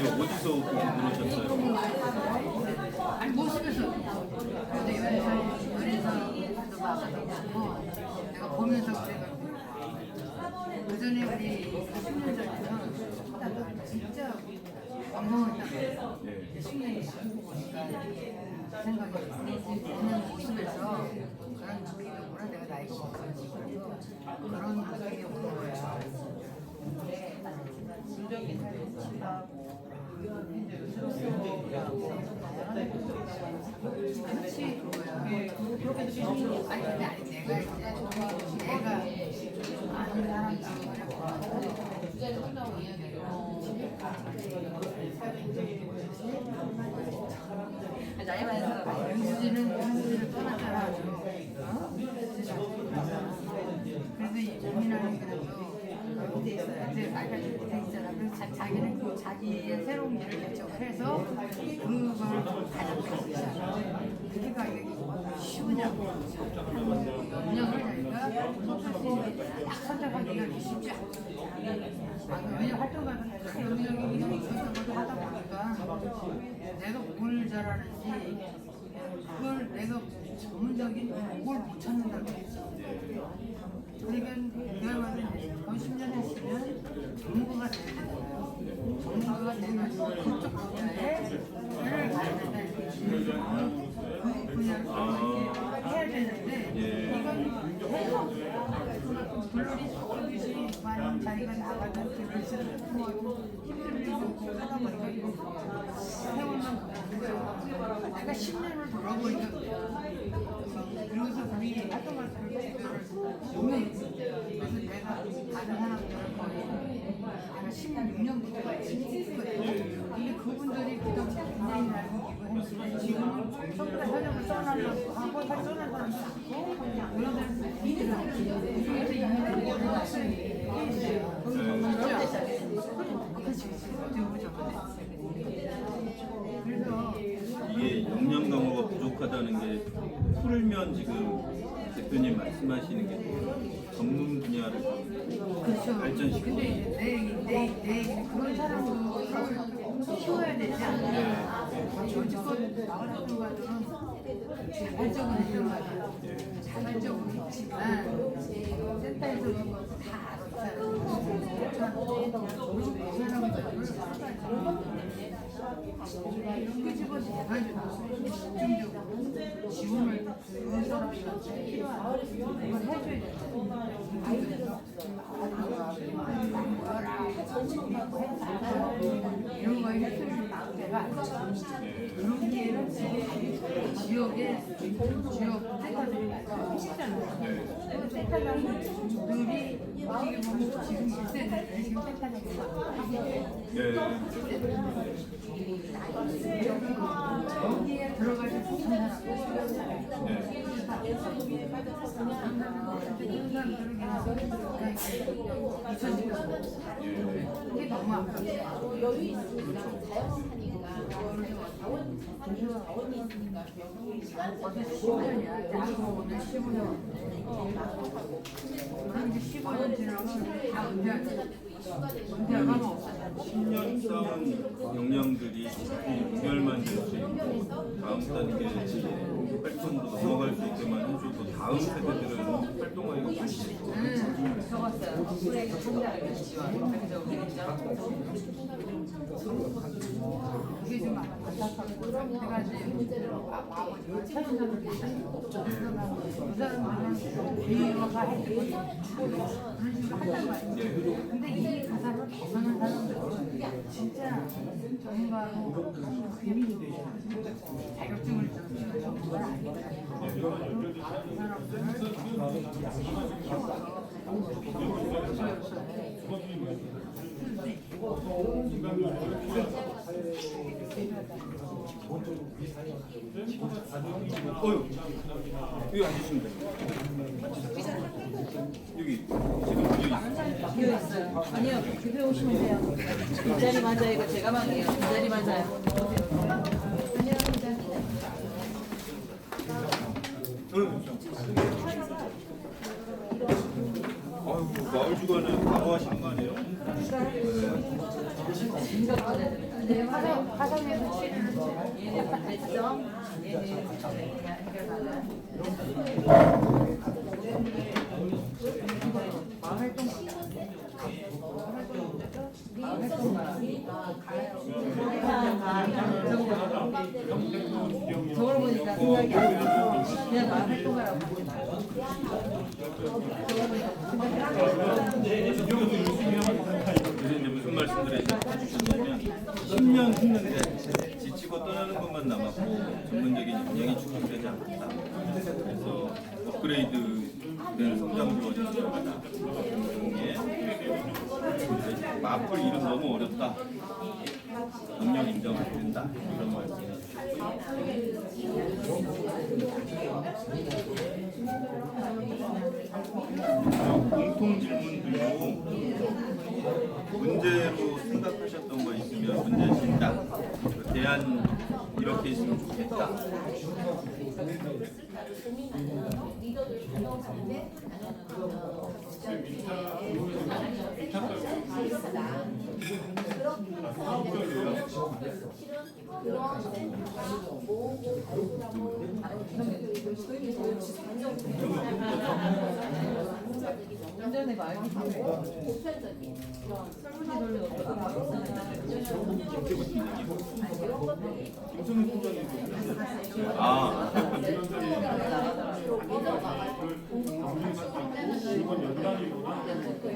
어디서 들으셨어요? 아니 모습에서 근데 연예사에서 봐서 내가 보면서 그 전에 우리 10년 전에는 진짜 완봉했다. 네. 10년이 보니까 생각이 그냥 모습에서 그런 느낌이구나. 내가 나이 먹어서 그런 느낌이 오는 거야. 그렇지 그거야. 아니 근데 아니 내가 이제 아는 사람 나이 많은 사람 윤수지는 떠났잖아. 그래서 이 고민하는 그래도 근데 나이가 돼 있잖아. 그래서 자기는 그 자기의 새로운 일을 결정을 해서 그걸 가져가고 있잖아. 그러니까 이게 쉬우냐고. 운영을 하니까 딱 선택하기가 이렇게 쉽지 않아. 왜냐면 활동가는 다 여기저기 이런 것도 하다 보니까 내가 뭘 잘하는지 그걸 내가 전문적인 뭘 못 찾는다고 했어. 그러니까 내가 봤을 때 거의 10년 했으면 전문가가 돼야 되잖아요. 전문가가 돼가지고 그쪽 분야에 를 가야 된다. 그 분야를 해야 되는데 이건 해서 그만큼 물론이 조금씩 많이 자기가 나가는 길을 힘들고 하다 보니까 세월만 가고 내가 10년을 돌아보니까 그러고서 우리 활동할 때 보면 그래서 내가 다른 사람들은 거의 내가 16년부터 했거든요. 근데 그분들이 그동안 굉장히 나를 했는데 지금은 전부 다 현역을 써나려고 하고 써난 사람도 많고 그런 사람들이 있더라고요. 그래서 이분들이 연락을 그래서 이게 역량 강화가 부족하다는 게 풀면 지금 대표님 말씀하시는 게 전문 분야를 그렇죠. 발전시키고 근데 이제 내 그런 사람도 키워야 되지 않나요? 여지껏 나가는 과들은 자발적으로 했던 거예요. 자발적으로 했지만 센터에서는 다 알아. 이 사람들을 끄집어내가지고 집중적으로 지원을 그 사람들한테 이걸 해줘야 돼. 이런 거에 휩쓸릴 때가 아니죠. 그런 기회는 지역의 지역 센터들이 하시잖아요. 그 센터장들이 어떻게 보면 지금 1세대들이 지금 센터장이 여기에 들어가서 좋은 이게 너무 아깝죠. 여유 있으니까 자영업하니까 자원이 있으니까 어제 10년이야. 야구 오늘 15년. 그런데 15년 지나면 다 은퇴하면 없어요. 10년 쌓은 역량들이 6개월만 될 수 있고 다음 단계 활동으로 넘어갈 수 있게만 해줘도 다음 세대들은 활동하기가 쉽죠. 적었어요. 덕분에 한달 지원. 그게 좀 안타깝고 내가 이제 아버지가 찾아가는 게 있어요. 그 사람들은 비유가 해주고 그런 식으로 한단 말이에요. 근데 이 가사를 벗어난 사람들은 진짜 전문가로 자격증을 좀 주는 건 아니거든요. 그 사람들을 어휴, 여기 앉으시면 돼요. 여기 지금 비어 있어요. 아니요, 급여 오시면 돼요. 뒷자리 맞아요. 이거 제가 망해요. 뒷자리 맞아요. 아이고 마을 주간은 바로 하시는 거 아니에요? 화성에서 치료를 됐죠? 해결받아. 저걸 보니까 생각이 안 나서 그냥 마을 활동가라고 보지 말고. 그래서 이제 무슨 말씀들을 해주셨냐면 10년 했는데 지치고 떠나는 것만 남았고 전문적인 역량이 축적되지 않았다. 그래서 업그레이드된 성장 지원이 필요하다. 중에 마플 이름 너무 어렵다. 능력 인정 안 된다. 이런 말씀. 공통 질문들도 문제로 생각하셨던 거 있으면 문제 진단, 대안 이렇게 있으면 좋겠다. 리더들 단호하는데 완전히 마을 보편적인 그런 김성현 소장님도 아 이건 연락이거나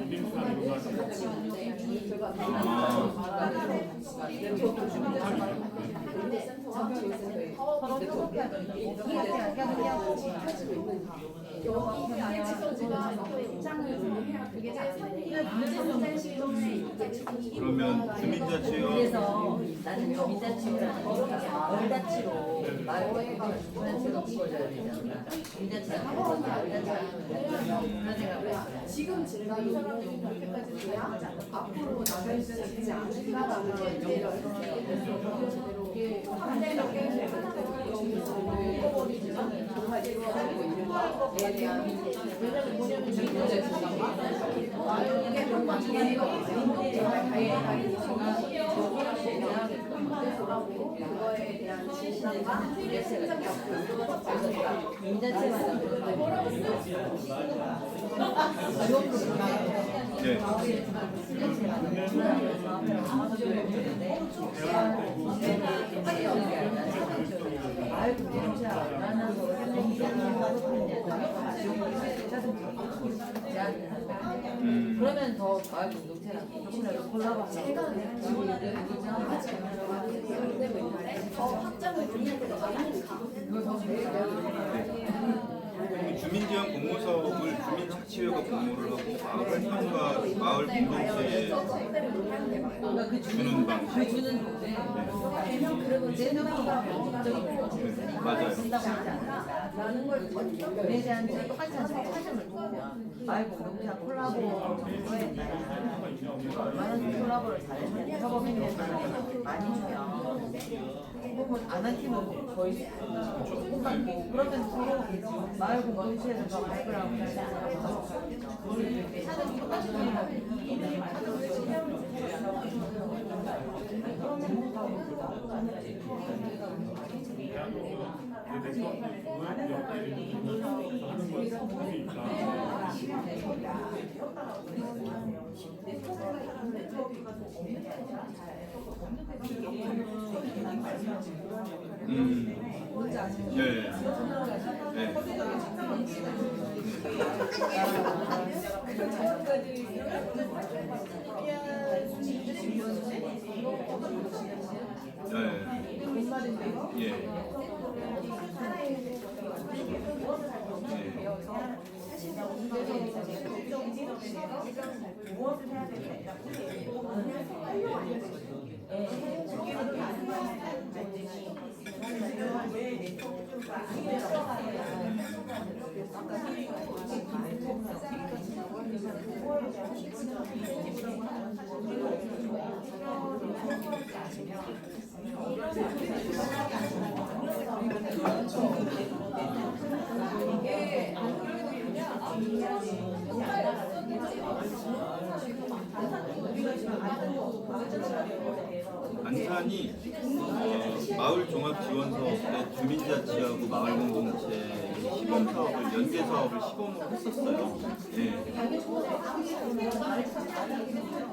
빈수라기보다 그러면 주민자치와 그래서 나는 주민자치라는 얼다치로 말을 주민자치가 없어져야 되잖아. 주민자치가 그런 생각을 지금 질문이 이렇게까지 돼야 앞으로 나갈 수 있지 않을까라는 걸 잃어버리지만 정말 이루어지고 있는 거에 대한 왜냐면 뭐냐면 이게 정말 정말 다행히 돌아오고 그거에 대한 진실과 생각이 없고 주민자치마다 네. 그러면 더 마을 공동체랑 조금이라도 콜라보하고 확장을 준비할 때가 그럼 주민지원 공모사업을 주민자치회가 공모를 하고 마을 활동가 마을 공동체에 주는 방식. 주는 건데 그리고 내 누나가 맞아요. 그에 대한 똑같이 사정을 보면 마을 공동체와 콜라보 정도에 많은 콜라보를 잘했는데 협업했는데 많이 주면 혹은 안한 팀은 거의 똑같고 그러면 서로 마을 공동체에서 더 발굴 하고 사정이 똑같이 네. 안산이 마을 종합 지원 사업에 주민자치하고 마을 공동체 시범 사업을 연계 사업을 시범으로 했었어요. 네.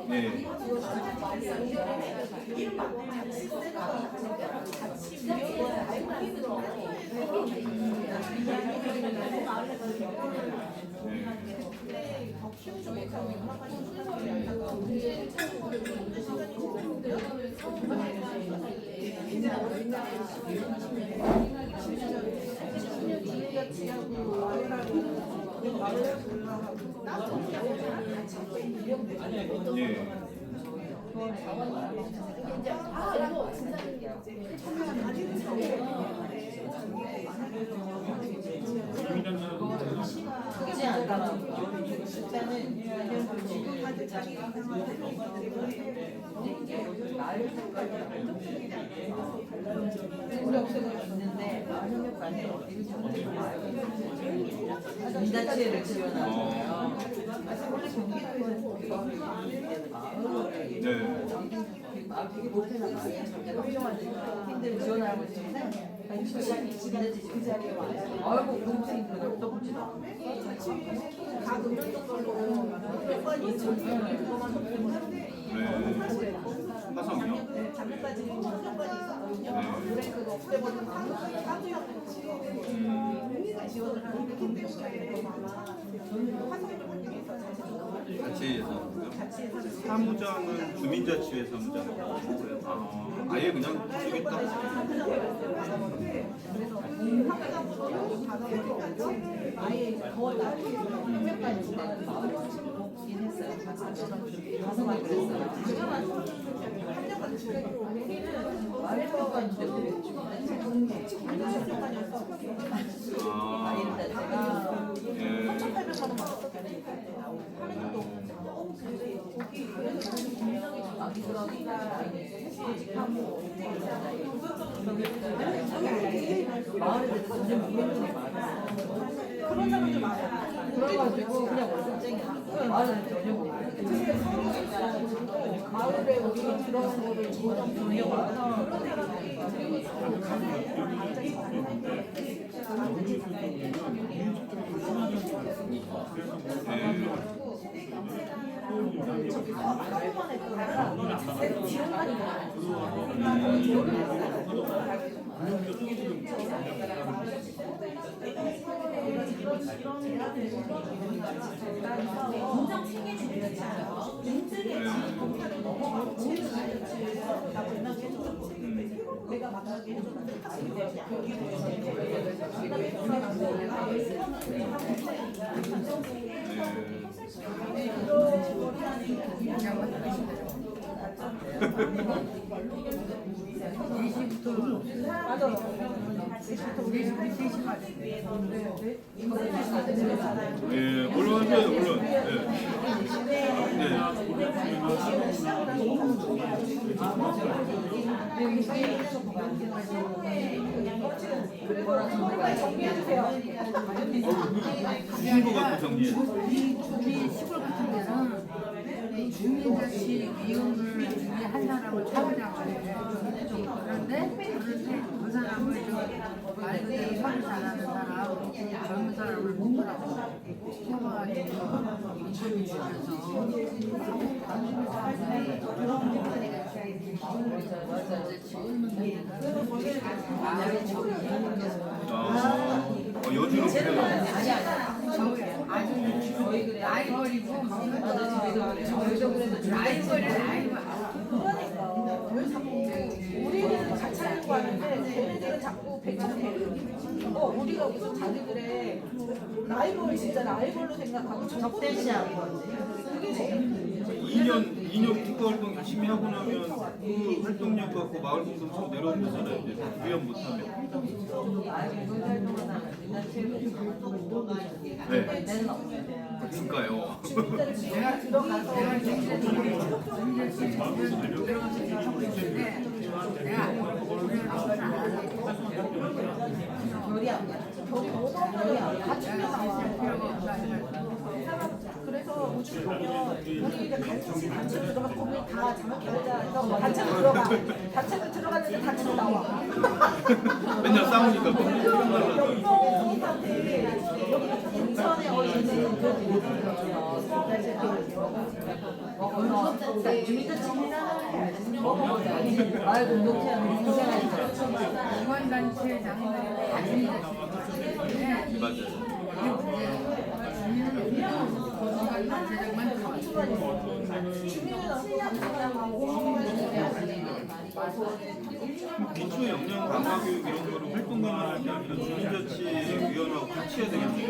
네. 크지 않다. 일단은 우리 없애고 있는데 협력관에 어디를 민자체를 지원하잖아요. 원래 경기도에서 못해서 훌륭한 팀들 지원하고 있는데 그 자리에 와요. 아이고 공무원이 그걸 또 보지도 않고 다 금전적으로 몇 번이 화성이요? 작년까지 1,000건이 있었거든요. 그래 그거 없애버리면 사무장 지원을 하는 게 힘들어요. 화성을 하기 위해서 같이 해서 사무장은 주민자치회 사무장. 아예 그냥 그쪽에 딱. 아예 더 나중에 후배까지 보긴 했어요. 가서 막 그랬어요. 우리는 마을교가 이제 아이들 제가 3,800만 원 받았었거든요. 그래서 굉장히 많이 들어가니까 조직하고 마을에 대해서 점점 이해를 많았어요. 그런 사람들 많아요. 그래가지고 그냥 월급쟁이 마을은 전혀 모르고 마을에 우리가 들어간 거를 전혀 몰라서 그런 사람들이 하루만 했더니 지원만이 공장 챙겨주는 게 아니라 민들의 공장을 넘어가고 다 끝나게 해줬고 내가 만나게 해줬는데 예, 물론 하세요, 물론. 신고 갖고 정리해. 우리 시골 같은 데는 이 주민자치위원을 한 사람을 사무장을 해. 그런데 그 사람을 말 그대로 서류 잘하는 사람, 젊은 사람을 뽑으라고 뽑아가지고 인터뷰 주면서 마을에 적응이 여주로 그래요. 아주 나이 버리고 저희도 그래도 나이 버리 왜 자꾸 우리는 잘 차리려고 하는데 걔네들은 자꾸 우리가 무슨 자기들의 라이벌 진짜 라이벌로 생각하고 적대시하는 거지. 그게 제일 2년 특가 활동 열심히 하고 나면 그 활동력 갖고 마을 공동체 내려오는 거잖아요. 이제 위험 못하면. 네. 그러니까요. 내가 들어가서 내가 결이 안 돼. 결이 너무 같이 나와. 그래서 우주 보면 우리 이제 같이 들어가서 거기 다 장학회자 단체로 들어가. 단체로 들어갔는데 단체로 나와. 맨날 싸우니까. 여기 인천에 어디는 마을 공동체하는 인생을 기관단체장들이 다 주민자치위원인데 맞아요. 기관단체장만 들어왔어요. 기초 역량 강화 교육 이런 거를 활동가만 할 게 아니라 주민자치위원하고 같이 해야 되겠네요.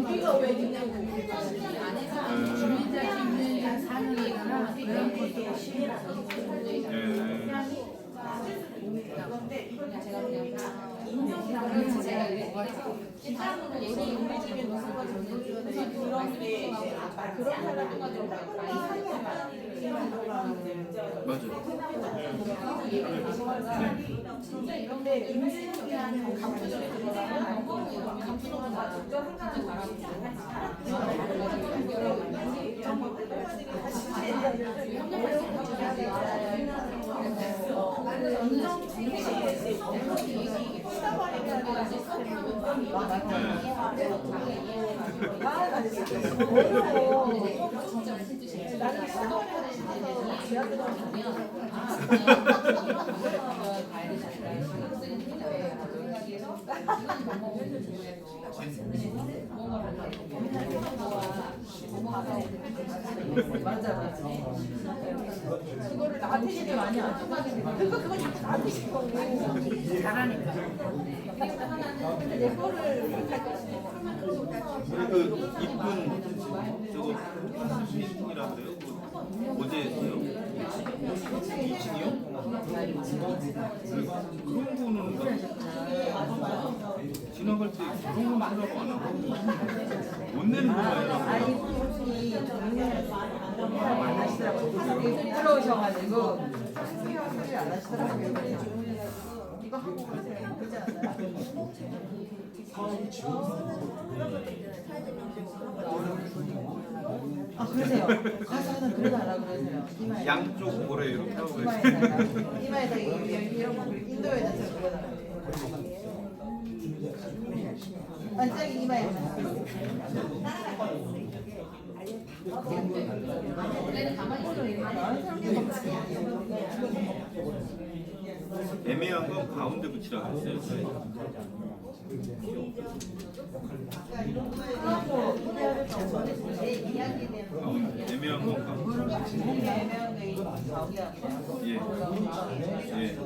우리가 왜 있냐고. 주민자치위원회 사는 거나 그런 것도 싫어서 그런 사람들이 근데 임진왜란이 강부정에 들어가면 강부정은 다 적절한 나는 사과를 제약을 하면 맞아. 그거를 나한테 시켜 많이 안 해. 그거 자꾸 나한테 시켜. 잘하니까. 내 거를 그 이쁜 저거 이라 그래요? 어제 했어요? 2층이요? 그런 거는 지나갈 때 그런 건 하라고 안 하고 못 내는 거예요. 아니 그분이 조용히 안 하시더라고요. 부끄러우셔가지고 소리 안 하시더라고요. 이거 하고 가세요. 그러지 않아요? 아 그러세요. 가서는 그래도 하라고 그러세요. 이마에 양쪽 고래 이렇게 하고 계세요. 이마에다 이런 거 인도에다 그려놔요. 완전히 이마에만. 애매한 건 가운데 붙이라고 했어요. 애매한 건 가운데. 예. 예.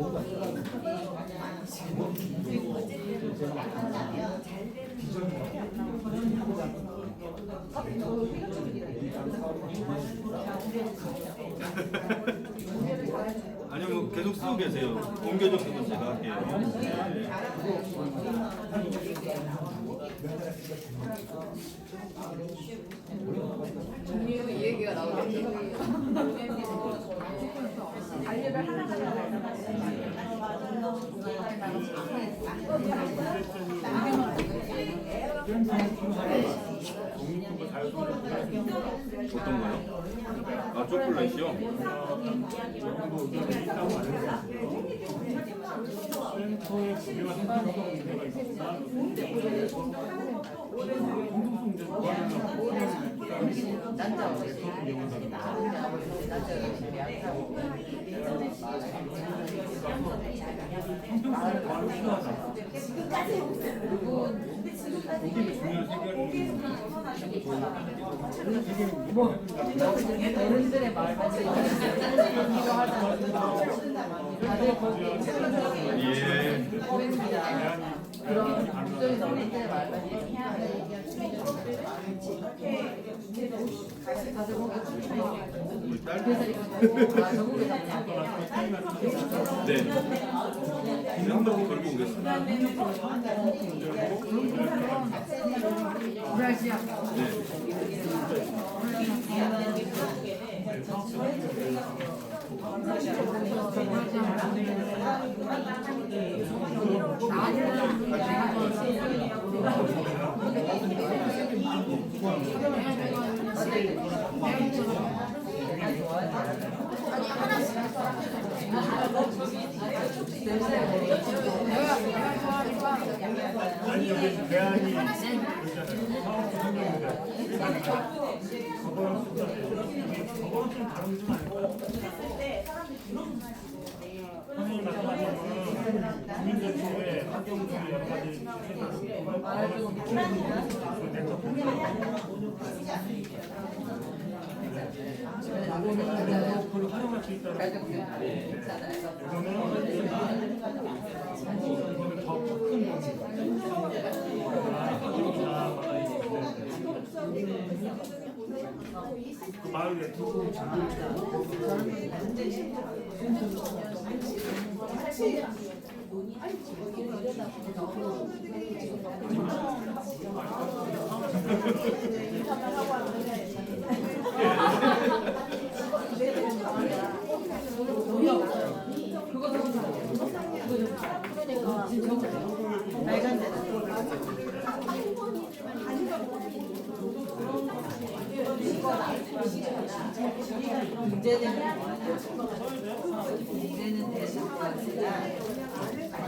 아니면 계속 쓰고 계세요. 공개 정도는 제가 할게요. 네. 종류 이 얘기가 나오겠죠. 관리를 하나하나 어떤 거요? 아, 초콜릿이요? 센터의 구매와 행정성 문제가 있었으나 남자 어르신, 남자 어르신이 약하고 뭐 어른들의 말 같이 이거 하잖아. 다들 거기에 예. 고객이나 그런 국적인 어른들의 말 같이 다들 거기 우리 딸? 그래서 이거 아 저국에서 네. 한 바퀴 걸고 오겠습니다. 브라시아. 네. 아니 여기 대안이 있잖아요. 저거랑 저거랑 좀 다른 좀 알고 선생님 말씀하신 거는 국민대표의 환경 중에 여러 가지 그걸 활용할 수 있다는 이거는 더큰 그 마을에 두고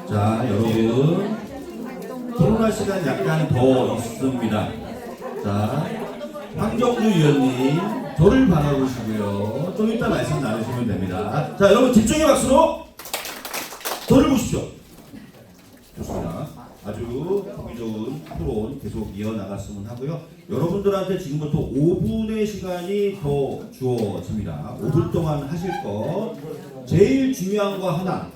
자, 여러분 토론할 시간 약간 더 있습니다. 자, 황정주 위원님 저를 바라보시고요. 좀 이따 말씀 나누시면 됩니다. 자, 여러분 집중의 박수로 저를 보십시오. 좋습니다. 아주 보기 좋은 토론 계속 이어나갔으면 하고요. 여러분들한테 지금부터 5분의 시간이 더 주어집니다. 5분 동안 하실 것 제일 중요한 거 하나,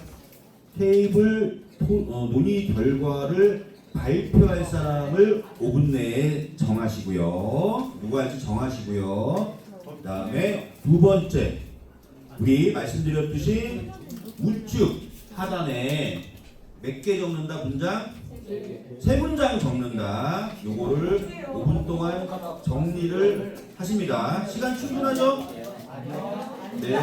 테이블 논의 결과를 발표할 사람을 5분 내에 정하시고요. 누구 할지 정하시고요. 그 다음에 두 번째, 우리 말씀드렸듯이 우측 하단에 몇 개 적는다 문장? 3문장 적는다. 요거를 5분 동안 정리를 하십니다. 시간 충분하죠? 네.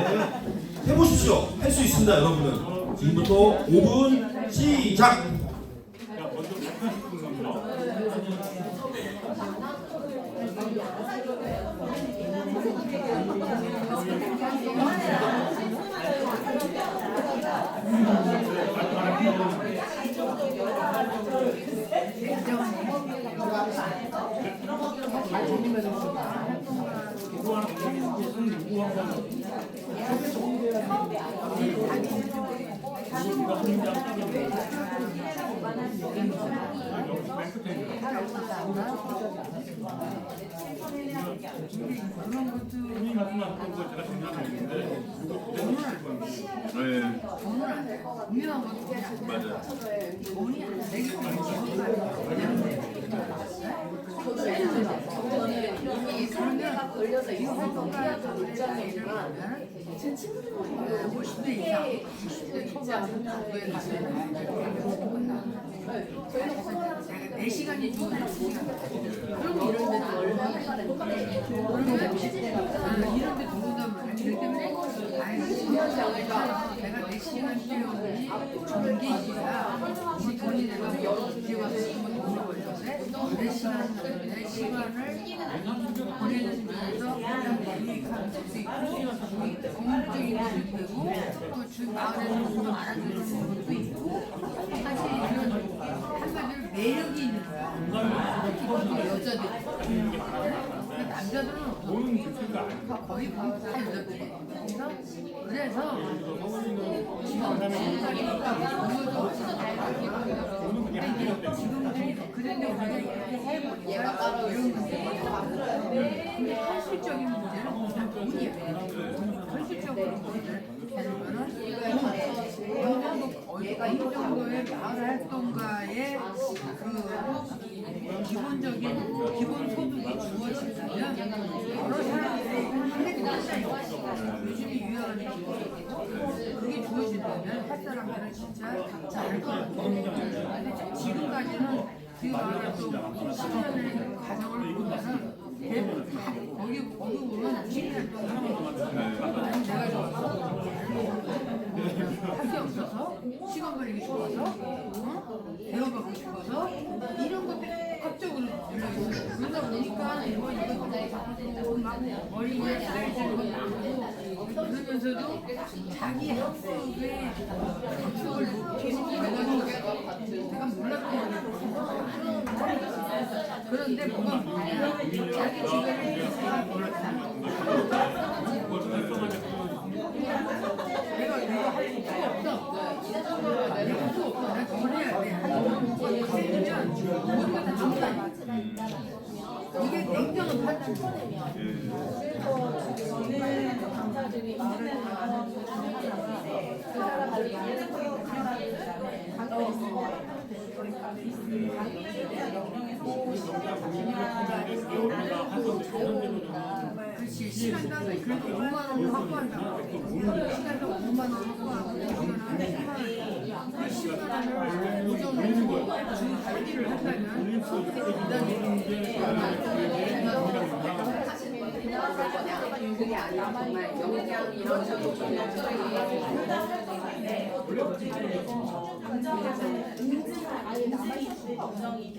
해보십시오. 할 수 있습니다, 여러분은. 지금부터 5분 시작! 야, 먼저 발표하시는 겁니다. 본인 말씀하셨던 거 제가 정리하고 있는데 이거 그대로 하실 건지. 네. 돈을 안 내. 분명한 것도 그냥 안 돼. 맞아요. 돈이 안 되기 때문에 그러면 걸려서 이 활동가에서 노래를 하면 50대 이상, 60대 초반 정도에 가면 제가 4시간이 주어진 시간. 그럼 이런 데도 이런 데 동부담을 그렇기 때문에 내가 4시간 뛰어오니 전기이야. 이 돈이 내가 여기 와서 돈을 벌려서 4시간 시간을 보내주면서 유익한 것도 있고 공적인 것도 되고 또 주 마을에서 좀 알아주는 것도 있고 사실 이런 한 가지로 매력이 있는 거야. 특히 여자들 남자들은 거의 다 여자들이 그래서 지금들이 그런데 우리가 이렇게 해보니까 이런 문제가 현실적인 문제는 다 돈이에요. 현실적으로 문제를 하는 거는 이 정도의 마을 활동가의 그 기본 소득이 주어진다면 여러 사람들이 하게 된다. 요즘이 유행하는 그게 주어진다면 할 사람들은 진짜 잘할 것 같아요. 근데 지금까지는 그 마을 활동 10년의 과정을 보면은 대부분 다 거기 보면 취미 활동을 하는 내가 좋아서 할 게 없어서 시간 보내기 좋아서 배워보고 싶어서 이런 것들이 합적으로 연락이 그러다 보니까 이거 막 어린이에 잘해주는 건 많고 그러면서도 자기 학습의 학습을 계속 내가 몰랐던 그런데 뭐가 뭐냐 자기 주변에 내가 할 수가 없어. 내가 할 수 없어. 내가 더 해야 돼. 하면 뭔가 다 준다. 이게 냉정한 판단이야. 그래서 저는 강사들이 마을을 나가는 그렇지. 시간당 그래도 5만 원을 확보한다고. 시간당 5만 원 확보하고 그 10만 원을 고정해서 주 관리를 한다면 그게 아니라 정말 영양 이런 식으로 아예 남아있을 수가 없정이지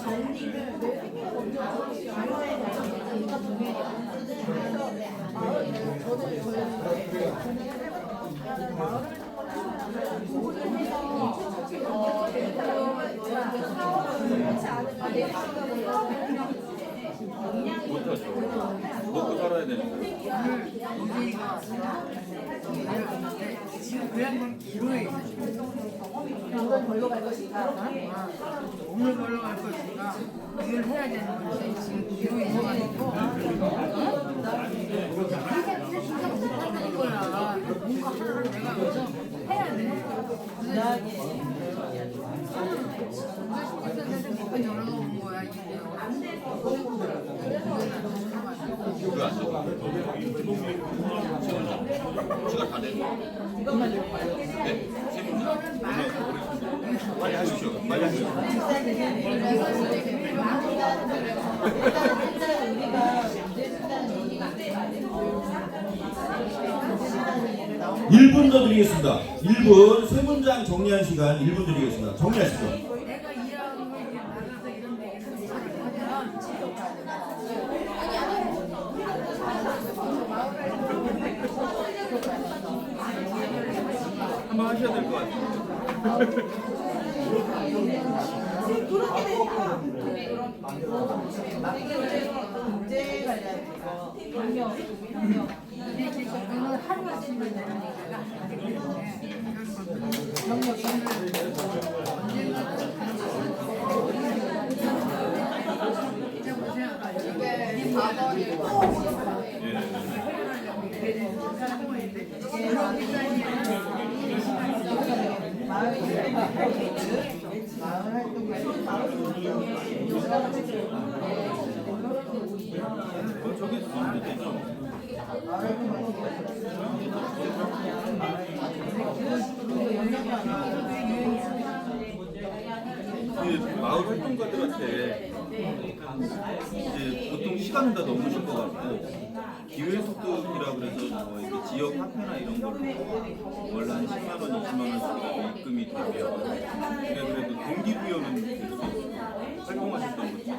관리를 왜 생겨 먼저 마을에 나가니까 그래서 마을을 먹고 살아야 되는 거예요. 문제가 지금 그냥 기로에 있어. 오늘 걸로 갈 것인가? 오늘 걸로 갈 것인가? 이걸 해야 되는 거지. 지금 기로에 있어가지고. 그렇게 진짜 못하는 거야. 뭔가 하나를 내가 여기서 해야 돼. 그래서 몇번 전화가 온 거야. 이게 안 돼. 왜안 줘? 시간 다 됐네. 네, 세 분이나. 빨리 하십시오. 빨리 하십시오. 일 분 더 드리겠습니다. 1분 세 문장 정리한 시간 1분 드리겠습니다. 정리하시죠. 내가 이해하는 거 이게 나가서 이런 데에서 하면 한번 하셔야 될 것 같아요. 문제 관련해서 이게 지금 하루아침에 되는 얘기가 아니기 때문에 이런 것들을 언젠가 이제 보세요. 이게 과거에 마을 활동에서 저기 있으면 되죠. 마을 활동가들한테 이제 보통 시간은 다 넘으실 것 같고 기회 소득이라 그래서 뭐 이렇게 지역 화폐나 이런 걸로 월 한 10만 원, 20만 원씩 입금이 되면 그래도 동기부여는 될 수 있어요. 활동하셨던 거죠.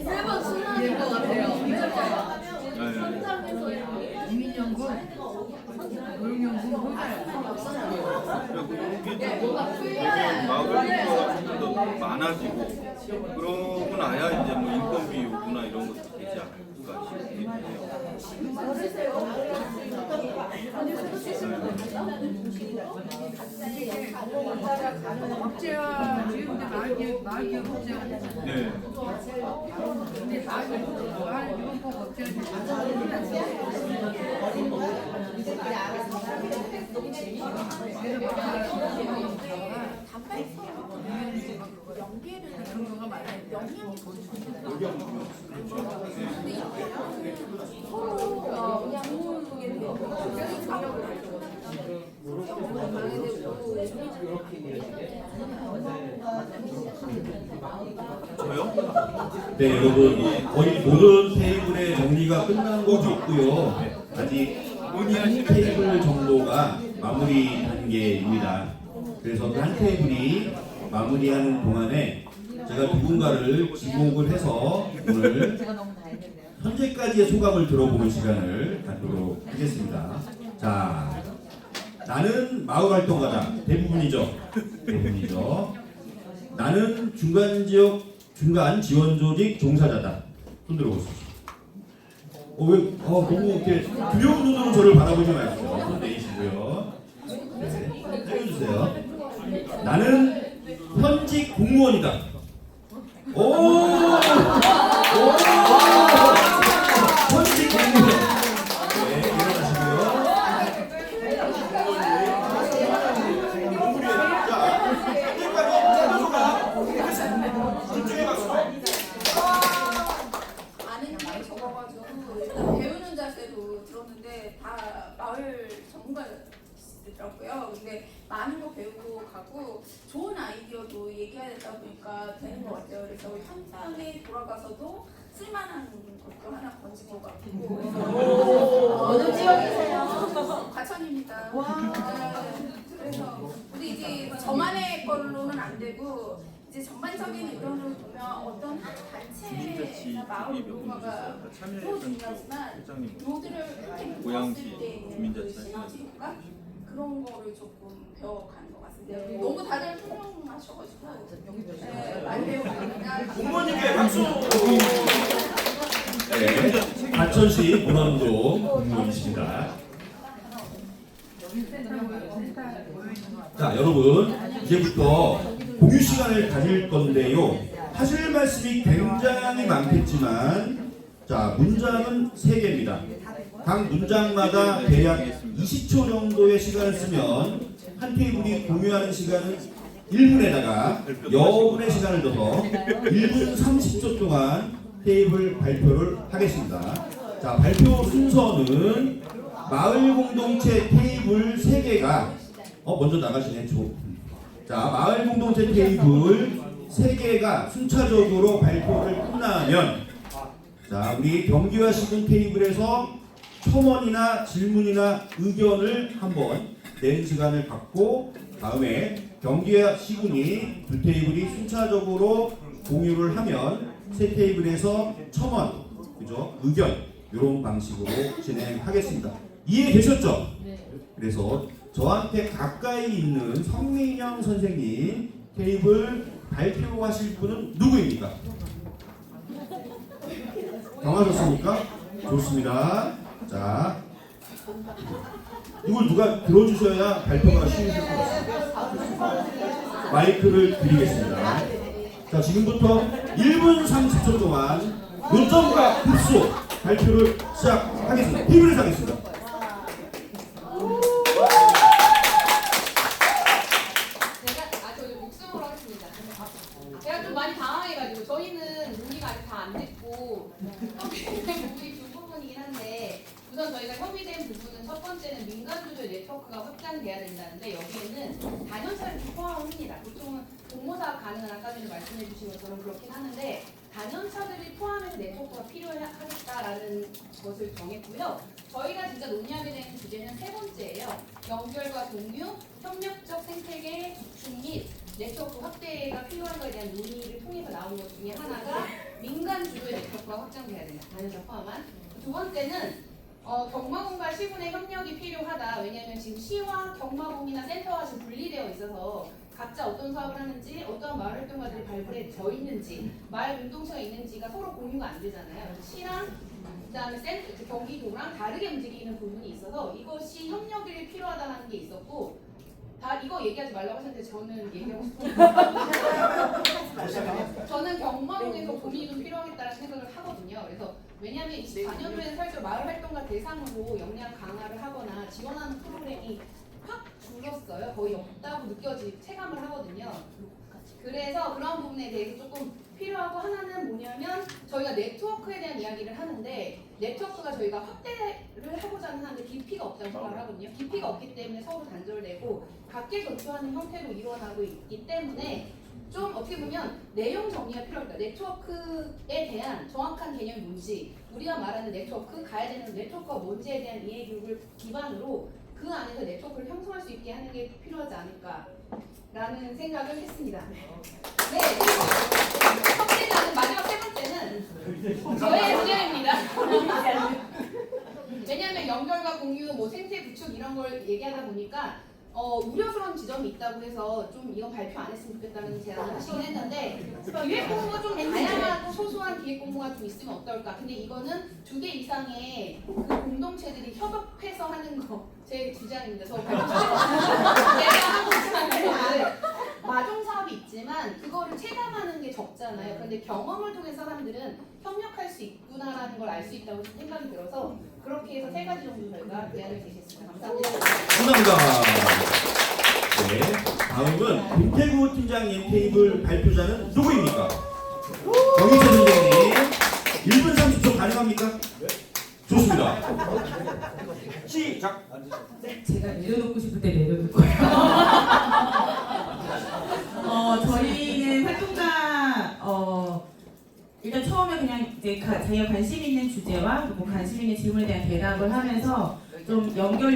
세번 순환인 것 같아요. 국민연금, 노령연금 혼자요. 되게 마을 활동가가 좀 더 많아지고 그러고 나야 이제 뭐 인건비 요구나 이런 것도 되지 않을까 싶네요. 업체가 지금 이제 마을 기업 업체가 됐잖아요. 네. 근데 마을 기업 업체가 그런 거가 많아요. 저요? 네, 여러분 거의 모든 테이블의 정리가 끝난 것 같고요. 아직 한 테이블 정도가 마무리 단계입니다. 그래서 그 한 테이블이 마무리하는 동안에 제가 누군가를 지목을 해서 오늘 제가 너무 다 했는데요. 현재까지의 소감을 들어보는 시간을 갖도록 하겠습니다. 자, 나는 마을활동가다. 대부분이죠. 대부분이죠. 나는 중간 지원조직 종사자다. 손 들어보십시오. 너무 이렇게 두려운 눈으로 저를 바라보지 마십시오. 손 내리시고요. 네, 해주세요. 나는 현직 공무원이다. 현직 공무원. 네, 일어나시고요. 아는 게 적어가지고 배우는 자세로 들었는데 다 마을 전문가더라고요. 근데 많은 거 배우고 가고 좋은 아이디어도 얘기해야 되다 보니까 되는 것 같아요. 그래서 현장에 돌아가서도 쓸만한 것도 하나 건진 것 같고. 어느 지역이세요? 과천입니다. 네, 그래서 근데 이제 저만의 걸로는 안 되고 이제 전반적인 의견을 보면 어떤 한 단체나 마을 운동가가 또 중요하지만 요들을 함께 고양시 모았을 때 주민자치 시너지 효과 그런 거를 조금 배워가는 것 같습니다. 너무 다들 훌륭하셔가지고 네, 많이 네. 배우니까 공무원님께 박수! 네, 가천시 문원동 공무원이십니다. 자, 여러분 이제부터 공유 시간을 가질 건데요. 하실 말씀이 굉장히 많겠지만, 자, 문장은 3개입니다. 각 문장마다 대략 20초 정도의 시간을 쓰면 한 테이블이 공유하는 시간은 1분에다가 여분의 시간을 둬서 1분 30초 동안 테이블 발표를 하겠습니다. 자, 발표 순서는 마을 공동체 테이블 3개가 먼저 나가시네. 자, 마을 공동체 테이블 3개가 순차적으로 발표를 끝나면, 자, 우리 경기와 시군 테이블에서 첨언이나 질문이나 의견을 한번 낸 시간을 갖고, 다음에 경기와 시군이 두 테이블이 순차적으로 공유를 하면 세 테이블에서 첨언, 그죠? 의견, 이런 방식으로 진행하겠습니다. 이해되셨죠? 그래서 저한테 가까이 있는 성민영 선생님 테이블 발표하실 분은 누구입니까? 정하셨습니까? 좋습니다. 자, 이걸 누가 들어주셔야 발표가 쉬우실 것 같습니다. 마이크를 드리겠습니다. 자, 지금부터 1분 30초 동안 요점과 급소 발표를 시작하겠습니다. 테이블에서 하겠습니다. 저희 목숨으로 하겠습니다. 제가 좀 많이 당황해가지고 저희는 논의가 아직 다 안 됐고 협의된 부분이 두 부분이긴 한데, 우선 저희가 협의된 부분은 첫 번째는 민간 조절 네트워크가 확장돼야 된다는데, 여기에는 단연차를 포함합니다. 보통은 공모사업 가능한 아까 전에 말씀해 주신 것처럼 그렇긴 하는데, 단연차들이 포함해서 네트워크가 필요하겠다라는 것을 정했고요. 저희가 진짜 논의하게 되는 주제는 세 번째예요. 연결과 공유, 협력적 생태계 구축 및 네트워크 확대가 필요한 것에 대한 논의를 통해서 나온 것 중에 하나가 민간 주도의 네트워크가 확장돼야 된다. 단연차 포함한. 두 번째는 경마공과 시군의 협력이 필요하다. 왜냐하면 지금 시와 경마공이나 센터와 지금 분리되어 있어서 각자 어떤 사업을 하는지, 어떠한 마을 활동가들이 발굴해져 있는지, 마을 운동체가 있는지가 서로 공유가 안 되잖아요. 시랑 그다음에 센터, 경기도랑 다르게 움직이는 부분이 있어서 이것이 협력이 필요하다는 게 있었고, 다 이거 얘기하지 말라고 하셨는데 저는 얘기하고 싶어요. 저는 경마공에서 돈이 좀 필요하겠다는 생각을 하거든요. 그래서 왜냐하면 24년도에는 사실 마을 활동가 대상으로 역량 강화를 하거나 지원하는 프로그램이 확 줄었어요. 거의 없다고 체감을 하거든요. 그래서 그런 부분에 대해서 조금 필요하고, 하나는 뭐냐면 저희가 네트워크에 대한 이야기를 하는데, 네트워크가 저희가 확대를 하고자 하는데 깊이가 없다고 생각을 하거든요. 깊이가 없기 때문에 서로 단절되고 각계 전투하는 형태로 일어나고 있기 때문에 좀 어떻게 보면 내용 정리가 필요합니다. 네트워크에 대한 정확한 개념이 뭔지, 우리가 말하는 네트워크, 가야 되는 네트워크가 뭔지에 대한 이해 교육을 기반으로 그 안에서 네트워크를 형성할 수 있게 하는 게 필요하지 않을까라는 생각을 했습니다. 네, 그리고 첫 번째는 마지막 세 번째는 저의 의견입니다. 왜냐하면 연결과 공유, 생태 구축 이런 걸 얘기하다 보니까 우려스러운 지점이 있다고 해서 좀 이건 발표 안 했으면 좋겠다는 제안을 하시긴 했는데, 기획 공모가 좀 다양하고 소소한 기획 공모가 좀 있으면 어떨까? 근데 이거는 2개 이상의 그 공동체들이 협업해서 하는 거 제 주장입니다. 저 발표 제가 하고 있지만 마종 사업이 있지만 그거를 체감하는 게 적잖아요. 그런데 경험을 통해 사람들은 협력할 수 있구나라는 걸 알 수 있다고 생각이 들어서 그렇게 해서 3가지 정도 저희가 대안을 제시했습니다. 감사합니다. 감사합니다. 네, 다음은 김태구 팀장님 테이블 발표자는 누구입니까? 정희철 선생님 1분 30초 가능합니까? 좋습니다. 시작. 제가 내려놓고 싶을 때 내려놓을 거예요. 저희는 활동가 일단 처음에 그냥 이제 자기가 관심 있는 주제와 그리고 관심 있는 질문에 대한 대답을 하면서 좀 연결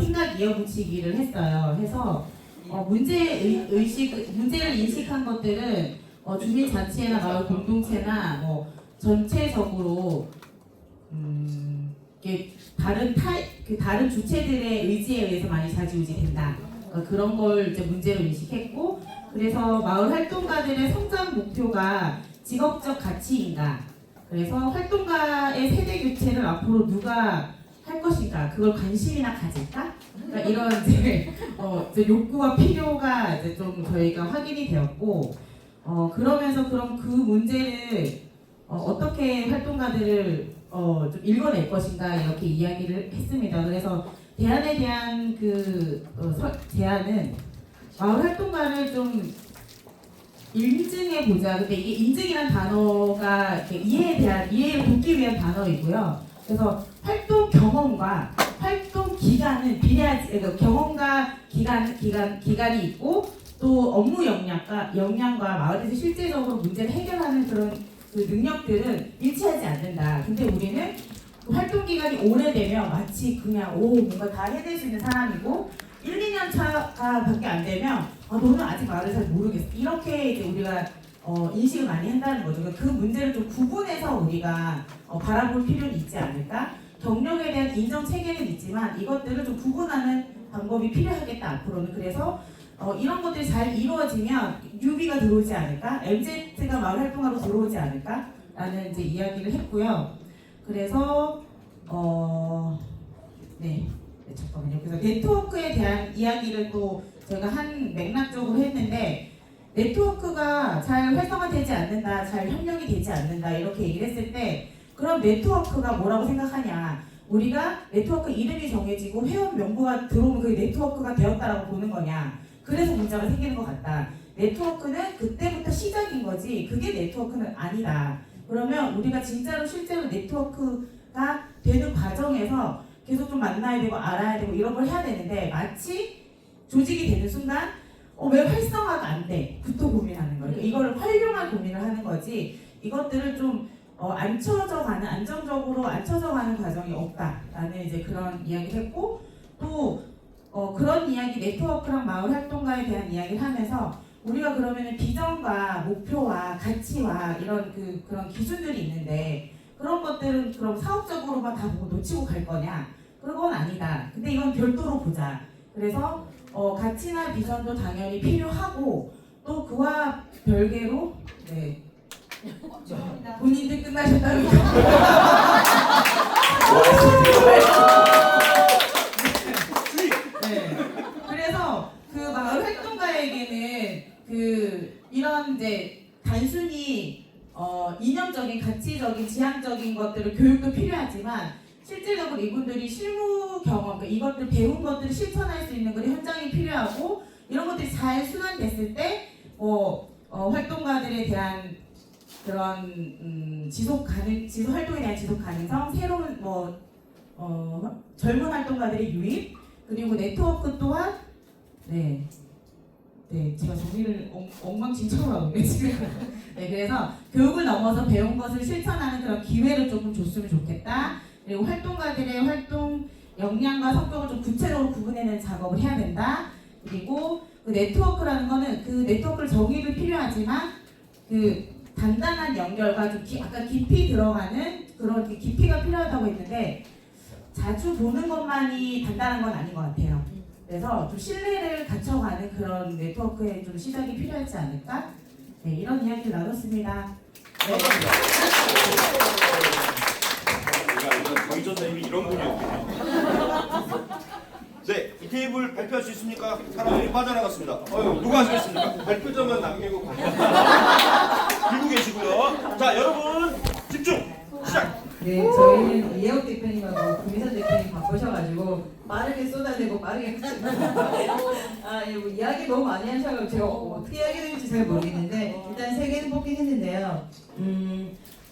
생각 이어붙이기를 했어요. 해서 문제를 인식한 것들은 주민자치회나 마을 공동체나 전체적으로 이게 다른 주체들의 의지에 의해서 많이 좌지우지된다. 그런 걸 이제 문제로 인식했고, 그래서 마을 활동가들의 성장 목표가 직업적 가치인가, 그래서 활동가의 세대 교체를 앞으로 누가 할 것인가, 그걸 관심이나 가질까? 그러니까 이런 이제 욕구와 필요가 이제 좀 저희가 확인이 되었고, 그러면서 그럼 그 문제를 어떻게 활동가들을 좀 읽어낼 것인가 이렇게 이야기를 했습니다. 그래서 대안에 대한 제안은 마을 활동가를 좀 인증해 보자. 근데 이게 인증이란 단어가 이렇게 이해를 돕기 위한 단어이고요. 그래서 활동 경험과 활동 기간은 비례하지, 그러니까 경험과 기간이 있고 또 업무 역량과 마을에서 실제적으로 문제를 해결하는 그런 그 능력들은 일치하지 않는다. 근데 우리는 그 활동 기간이 오래되면 마치 그냥 뭔가 다 해낼 수 있는 사람이고 1, 2년 차가 밖에 안 되면 너는 아직 마을을 잘 모르겠어. 이렇게 이제 우리가 인식을 많이 한다는 거죠. 그러니까 그 문제를 좀 구분해서 우리가 바라볼 필요는 있지 않을까? 경력에 대한 인정 체계는 있지만 이것들을 좀 구분하는 방법이 필요하겠다 앞으로는. 그래서 이런 것들이 잘 이루어지면 뉴비가 들어오지 않을까? MZ가 마을 활동가로 들어오지 않을까? 라는 이제 이야기를 했고요. 그래서 잠깐만요. 그래서 네트워크에 대한 이야기를 또 저희가 한 맥락적으로 했는데, 네트워크가 잘 활성화되지 않는다, 잘 협력이 되지 않는다 이렇게 얘기를 했을 때, 그럼 네트워크가 뭐라고 생각하냐? 우리가 네트워크 이름이 정해지고 회원 명부가 들어오면 그게 네트워크가 되었다라고 보는 거냐? 그래서 문제가 생기는 것 같다. 네트워크는 그때부터 시작인 거지 그게 네트워크는 아니다. 그러면 우리가 진짜로 실제로 네트워크가 되는 과정에서 계속 좀 만나야 되고 알아야 되고 이런 걸 해야 되는데, 마치 조직이 되는 순간 왜 활성화가 안 돼? 부터 고민하는 거예요. 이거를 활용할 고민을 하는 거지, 이것들을 좀 안정적으로 앉혀져 가는 과정이 없다라는 이제 그런 이야기를 했고, 또 그런 이야기, 네트워크랑 마을 활동가에 대한 이야기를 하면서 우리가 그러면은 비전과 목표와 가치와 이런 그런 기준들이 있는데, 그런 것들은 그럼 사업적으로만 다 보고 놓치고 갈 거냐? 그건 아니다. 근데 이건 별도로 보자. 그래서 가치나 비전도 당연히 필요하고, 또 그와 별개로 본인들 끝나셨다고 그래서 그 마을 활동가에게는 이런 이제 단순히 이념적인, 가치적인, 지향적인 것들을 교육도 필요하지만, 실질적으로 이분들이 실무 경험, 그러니까 이것들 배운 것들을 실천할 수 있는 그런 현장이 필요하고, 이런 것들이 잘 순환됐을 때 활동가들에 대한 그런 지속 활동에 대한 지속 가능성, 새로운 젊은 활동가들의 유입, 그리고 네트워크 또한 제가 정리를 엉망진창으로 하고 있네 지금. 그래서 교육을 넘어서 배운 것을 실천하는 그런 기회를 조금 줬으면 좋겠다. 그리고 활동가들의 활동 역량과 성격을 좀 구체적으로 구분해내는 작업을 해야 된다. 그리고 그 네트워크라는 거는 그 네트워크를 정의도 필요하지만 그 단단한 연결과 좀 약간 깊이 들어가는 그런 깊이가 필요하다고 했는데, 자주 보는 것만이 단단한 건 아닌 것 같아요. 그래서 좀 신뢰를 갖춰가는 그런 네트워크의 좀 시작이 필요하지 않을까? 이런 이야기를 나눴습니다. 정희전사님이 이런 분이었군요. 네, 이 테이블 발표할 수 있습니까? 사람들이 빠져나갔습니다. 누가 하시겠습니까? 발표자만 남기고 가요. 들고 계시고요. 자, 여러분 집중! 시작! 네, 저희는 이혜옥 대표님하고 구미선 대표님 바쁘셔가지고 빠르게 쏟아내고 빠르게 뭐 이야기 너무 많이 하셔가지고 제가 어떻게 이야기해야 될지 잘 모르겠는데, 일단 3개는 뽑긴 했는데요.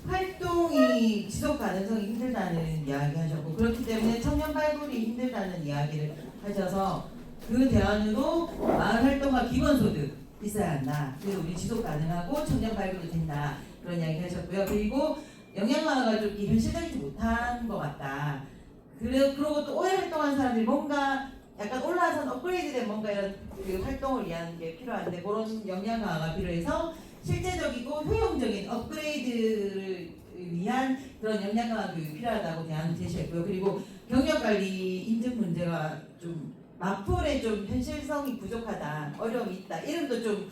활동이 지속 가능성이 힘들다는 이야기 하셨고, 그렇기 때문에 청년 발굴이 힘들다는 이야기를 하셔서 그 대안으로 마을 활동가 기본소득 있어야 한다. 그래서 우리 지속 가능하고 청년 발굴이 된다. 그런 이야기 하셨고요. 그리고 영양화가 좀 현실적이지 못한 것 같다. 그리고 또 오래 활동한 사람들이 뭔가 약간 올라와서 업그레이드된 뭔가 이런 그 활동을 위한 게 필요한데, 그런 영양화가 필요해서 실제적이고 효용적인 업그레이드를 위한 그런 역량과 교육이 필요하다고 제안을 제시했고요. 그리고 경력관리 인증 문제가 좀 마풀에 좀 현실성이 부족하다, 어려움이 있다, 이름도 좀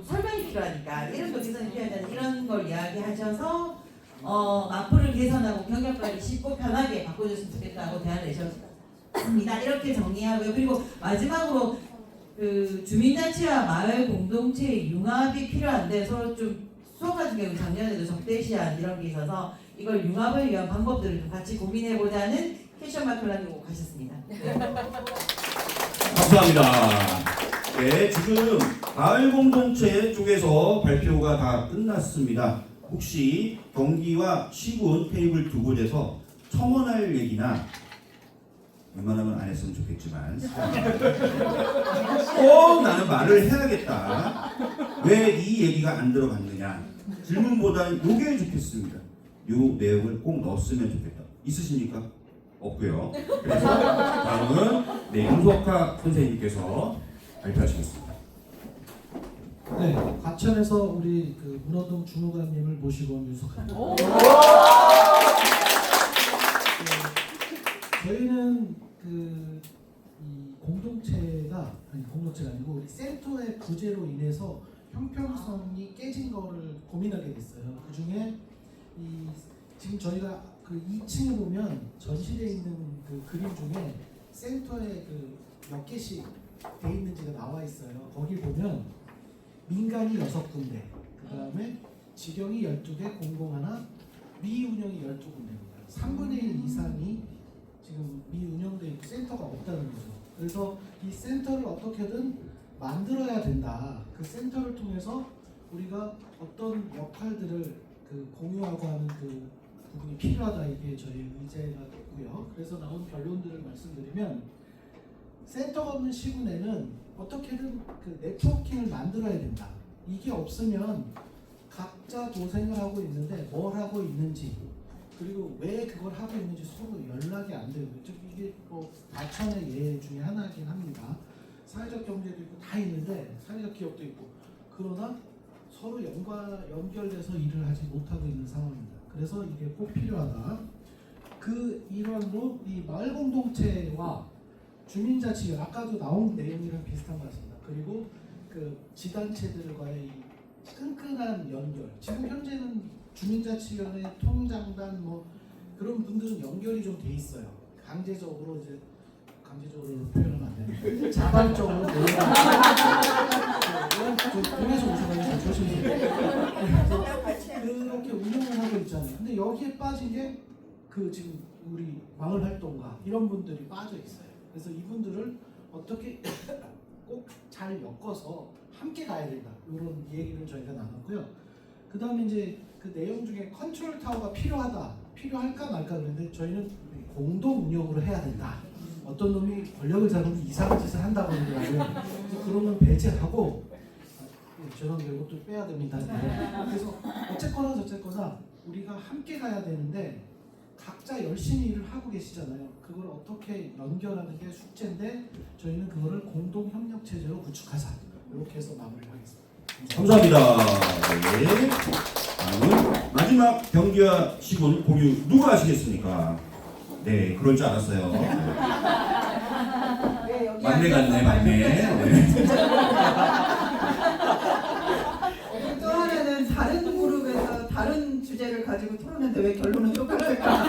설명이 필요하니까 이름도 개선이 필요하다는 이런 걸 이야기하셔서 마풀을 개선하고 경력관리 쉽고 편하게 바꿔줬으면 좋겠다고 대안을 내셨습니다. 이렇게 정리하고요. 그리고 마지막으로 그 주민자치와 마을 공동체 융합이 필요한데 서로 좀 수원 같은 경우 작년에도 적대시한 이런 게 있어서 이걸 융합을 위한 방법들을 좀 같이 고민해보자는 캐션 마클라님 오고 가셨습니다. 감사합니다. 네, 지금 마을 공동체 쪽에서 발표가 다 끝났습니다. 혹시 경기와 시군 테이블 두 곳에서 첨언할 얘기나 웬만하면 안 했으면 좋겠지만 꼭 나는 말을 해야겠다. 왜 이 얘기가 안 들어갔느냐. 질문보다는 요게 좋겠습니다. 요 내용을 꼭 넣었으면 좋겠다. 있으십니까? 없고요. 그래서 다음은 윤석하 선생님께서 발표하시겠습니다. 네, 과천에서 우리 그 문어동 주무관님을 모시고 온 윤석하입니다. 저희는 이 공동체가 아니고 센터의 부재로 인해서 형평성이 깨진 거를 고민하게 됐어요. 그 중에 지금 저희가 그 2층에 보면 전시되어 있는 그 그림 중에 센터에 몇 개씩 돼 있는지가 나와 있어요. 거기 보면 민간이 6군데, 그 다음에 직영이 12개, 공공 하나, 미운영이 12군데입니다. 3분의 1 이상이 지금 미운영돼 있고 센터가 없다는 거죠. 그래서 이 센터를 어떻게든 만들어야 된다. 그 센터를 통해서 우리가 어떤 역할들을 공유하고 하는 그 부분이 필요하다. 이게 저희 의제가 됐고요. 그래서 나온 결론들을 말씀드리면 센터가 없는 시군에는 어떻게든 그 네트워킹을 만들어야 된다. 이게 없으면 각자 도생을 하고 있는데 뭘 하고 있는지 그리고 왜 그걸 하고 있는지 서로 연락이 안 되고 이게 과천의 예 중에 하나이긴 합니다. 사회적 경제도 있고 다 있는데 사회적 기업도 있고 그러나 서로 연결돼서 일을 하지 못하고 있는 상황입니다. 그래서 이게 꼭 필요하다. 그 일환으로 이 마을 공동체와 주민자치위 아까도 나온 내용이랑 비슷한 것 같습니다. 그리고 그 지단체들과의 이 끈끈한 연결. 지금 현재는 주민자치위원회 통장단 그런 분들은 연결이 좀 돼 있어요. 강제적으로 표현하면 안 되는데 자발적으로 동에서 오셔가지고 조심히 그렇게 운영을 하고 있잖아요. 근데 여기에 빠진 게 지금 우리 마을 활동가 이런 분들이 빠져 있어요. 그래서 이분들을 어떻게 꼭 잘 엮어서 함께 가야 된다. 이런 얘기를 저희가 나눴고요. 그 다음에 이제 그 내용 중에 컨트롤 타워가 필요할까 말까 그랬는데 저희는 공동 운영으로 해야 된다. 어떤 놈이 권력을 잡으면 이상한 짓을 한다고 하더라고요. 그래서 그런 건 배제하고 죄송한데 이것도 빼야 됩니다. 그래서 어쨌거나 우리가 함께 가야 되는데 각자 열심히 일을 하고 계시잖아요. 그걸 어떻게 연결하는 게 숙제인데 저희는 그거를 공동 협력 체제로 구축하자. 이렇게 해서 마무리를 하겠습니다. 감사합니다. 네. 다음은 마지막 경기와 시군 공유 누가 하시겠습니까? 네, 그럴 줄 알았어요. 막내 같네, 막내. 네. 또 하나는 다른 그룹에서 다른 주제를 가지고 토론했는데 왜 결론은 똑같을까?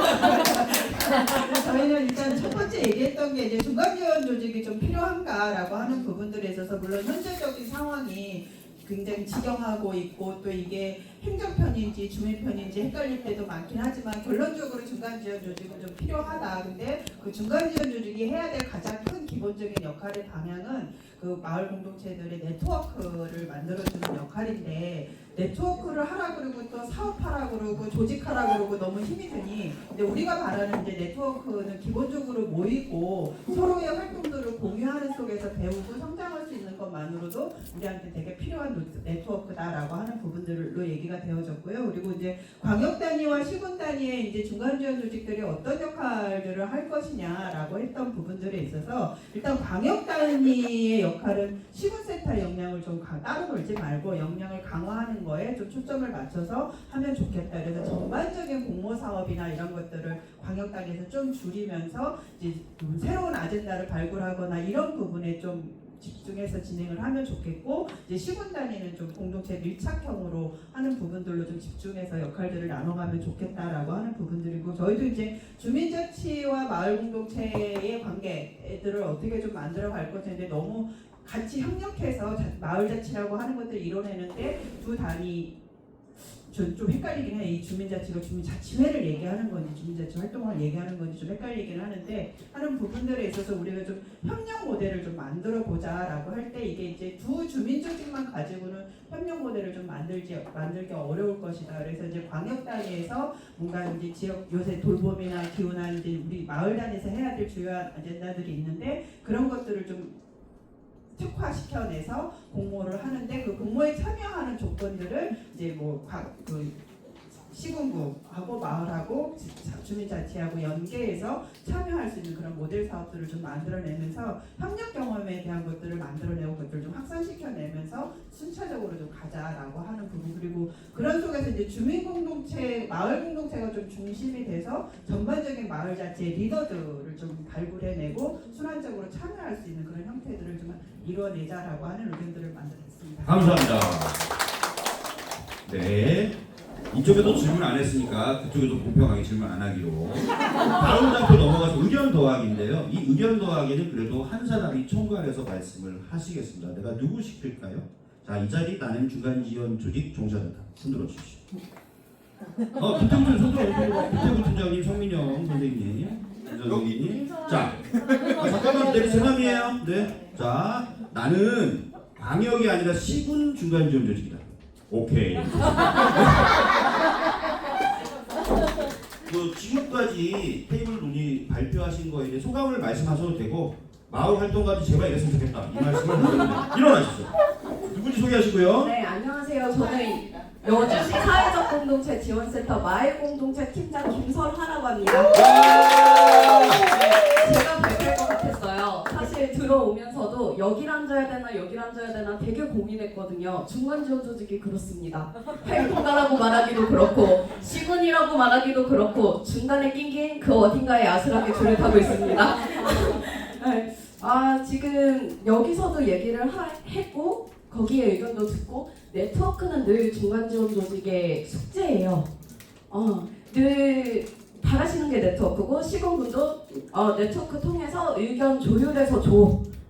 저희는 일단 첫 번째 얘기했던 게 이제 중간지원 조직이 좀 필요한가라고 하는 부분들에 있어서 물론 현재적인 상황이 굉장히 지경하고 있고 또 이게 행정편인지 주민편인지 헷갈릴 때도 많긴 하지만 결론적으로 중간지원 조직은 좀 필요하다. 근데 그 중간지원 조직이 해야 될 가장 큰 기본적인 역할의 방향은 그 마을 공동체들의 네트워크를 만들어주는 역할인데 네트워크를 하라 그러고 또 사업하라 그러고 조직하라 그러고 너무 힘이 드니 근데 우리가 말하는 이제 네트워크는 기본적으로 모이고 서로의 활동들을 공유하는 속에서 배우고 성장할 수 있는 것 것만으로도 우리한테 되게 필요한 네트워크다라고 하는 부분들로 얘기가 되어졌고요. 그리고 이제 광역 단위와 시군 단위의 이제 중간 지원 조직들이 어떤 역할들을 할 것이냐라고 했던 부분들에 있어서 일단 광역 단위의 역할은 시군센터 역량을 좀 따로 놀지 말고 역량을 강화하는 거에 좀 초점을 맞춰서 하면 좋겠다. 그래서 전반적인 공모 사업이나 이런 것들을 광역 단위에서 좀 줄이면서 이제 새로운 아젠다를 발굴하거나 이런 부분에 좀 집중해서 진행을 하면 좋겠고, 이제 시군 단위는 좀 공동체 밀착형으로 하는 부분들로 좀 집중해서 역할들을 나눠가면 좋겠다라고 하는 부분들이고, 저희도 이제 주민자치와 마을 공동체의 관계들을 어떻게 좀 만들어갈 것인데 너무 같이 협력해서 마을 자치라고 하는 것들을 이뤄내는데 두 단위 좀 헷갈리긴 해. 이 주민자치가 주민자치회를 얘기하는 건지 주민자치 활동을 얘기하는 건지 좀 헷갈리긴 하는데, 하는 부분들에 있어서 우리가 좀 협력 모델을 좀 만들어 보자라고 할 때 이게 이제 두 주민조직만 가지고는 협력 모델을 좀 만들기 어려울 것이다. 그래서 이제 광역 단위에서 뭔가 이제 지역 요새 돌봄이나 기후나 이제 우리 마을 단위에서 해야 될 주요한 아젠다들이 있는데 그런 것들을 좀 특화시켜내서 공모를 하는데, 그 공모에 참여하는 조건들을 이제 그 시군구하고 마을하고 주민자치하고 연계해서 참여할 수 있는 그런 모델 사업들을 좀 만들어내면서 협력 경험에 대한 것들을 만들어내고 그것들을 좀 확산시켜내면서 순차적으로 좀 가자라고 하는 부분, 그리고 그런 속에서 이제 주민공동체, 마을 공동체가 좀 중심이 돼서 전반적인 마을 자체의 리더들을 좀 발굴해내고 순환적으로 참여할 수 있는 그런 형태들을 좀 이뤄내자라고 하는 의견들을 만들었습니다. 감사합니다. 네. 이쪽에도 질문 안 했으니까 그쪽에도 공평하게 질문 안 하기로 다음 장표 넘어가서 의견 더하기인데요. 이 의견 더하기는 그래도 한 사람이 총괄해서 말씀을 하시겠습니다. 내가 누구 시킬까요? 자, 이 자리 나는 중간지원 조직 종사자다. 손들어 주십시오. 김태훈 손들어. 김태훈 팀장님, 성민영 선생님, 전정님. 자, 잠깐만 내 제남이에요. 네. 자, 나는 광역이 아니라 시군 중간지원 조직이다. 오케이. 지금까지 테이블 논의 발표하신 거에 대해 소감을 말씀하셔도 되고, 마을 활동가도 제발 이랬으면 좋겠다 이 말씀을 드렸는데 일어나시죠. 누군지 소개하시고요. 네, 안녕하세요. 저는 여주시 사회적 공동체 지원센터 마을 공동체 팀장 김설하라고 합니다. 제가 발표할 것 같았어요. 사실 들어오면서도 여길 앉아야 되나 여길 앉아야 되나 되게 고민했거든요. 중간지원 조직이 그렇습니다. 활동가라고 말하기도 그렇고 시군이라고 말하기도 그렇고 중간에 낑긴 그 어딘가에 아슬하게 줄을 타고 있습니다. 네. 지금 여기서도 얘기를 했고 거기에 의견도 듣고, 네트워크는 늘 중간지원 조직의 숙제예요. 늘 바라시는 게 네트워크고, 시군분도 네트워크 통해서 의견 조율해서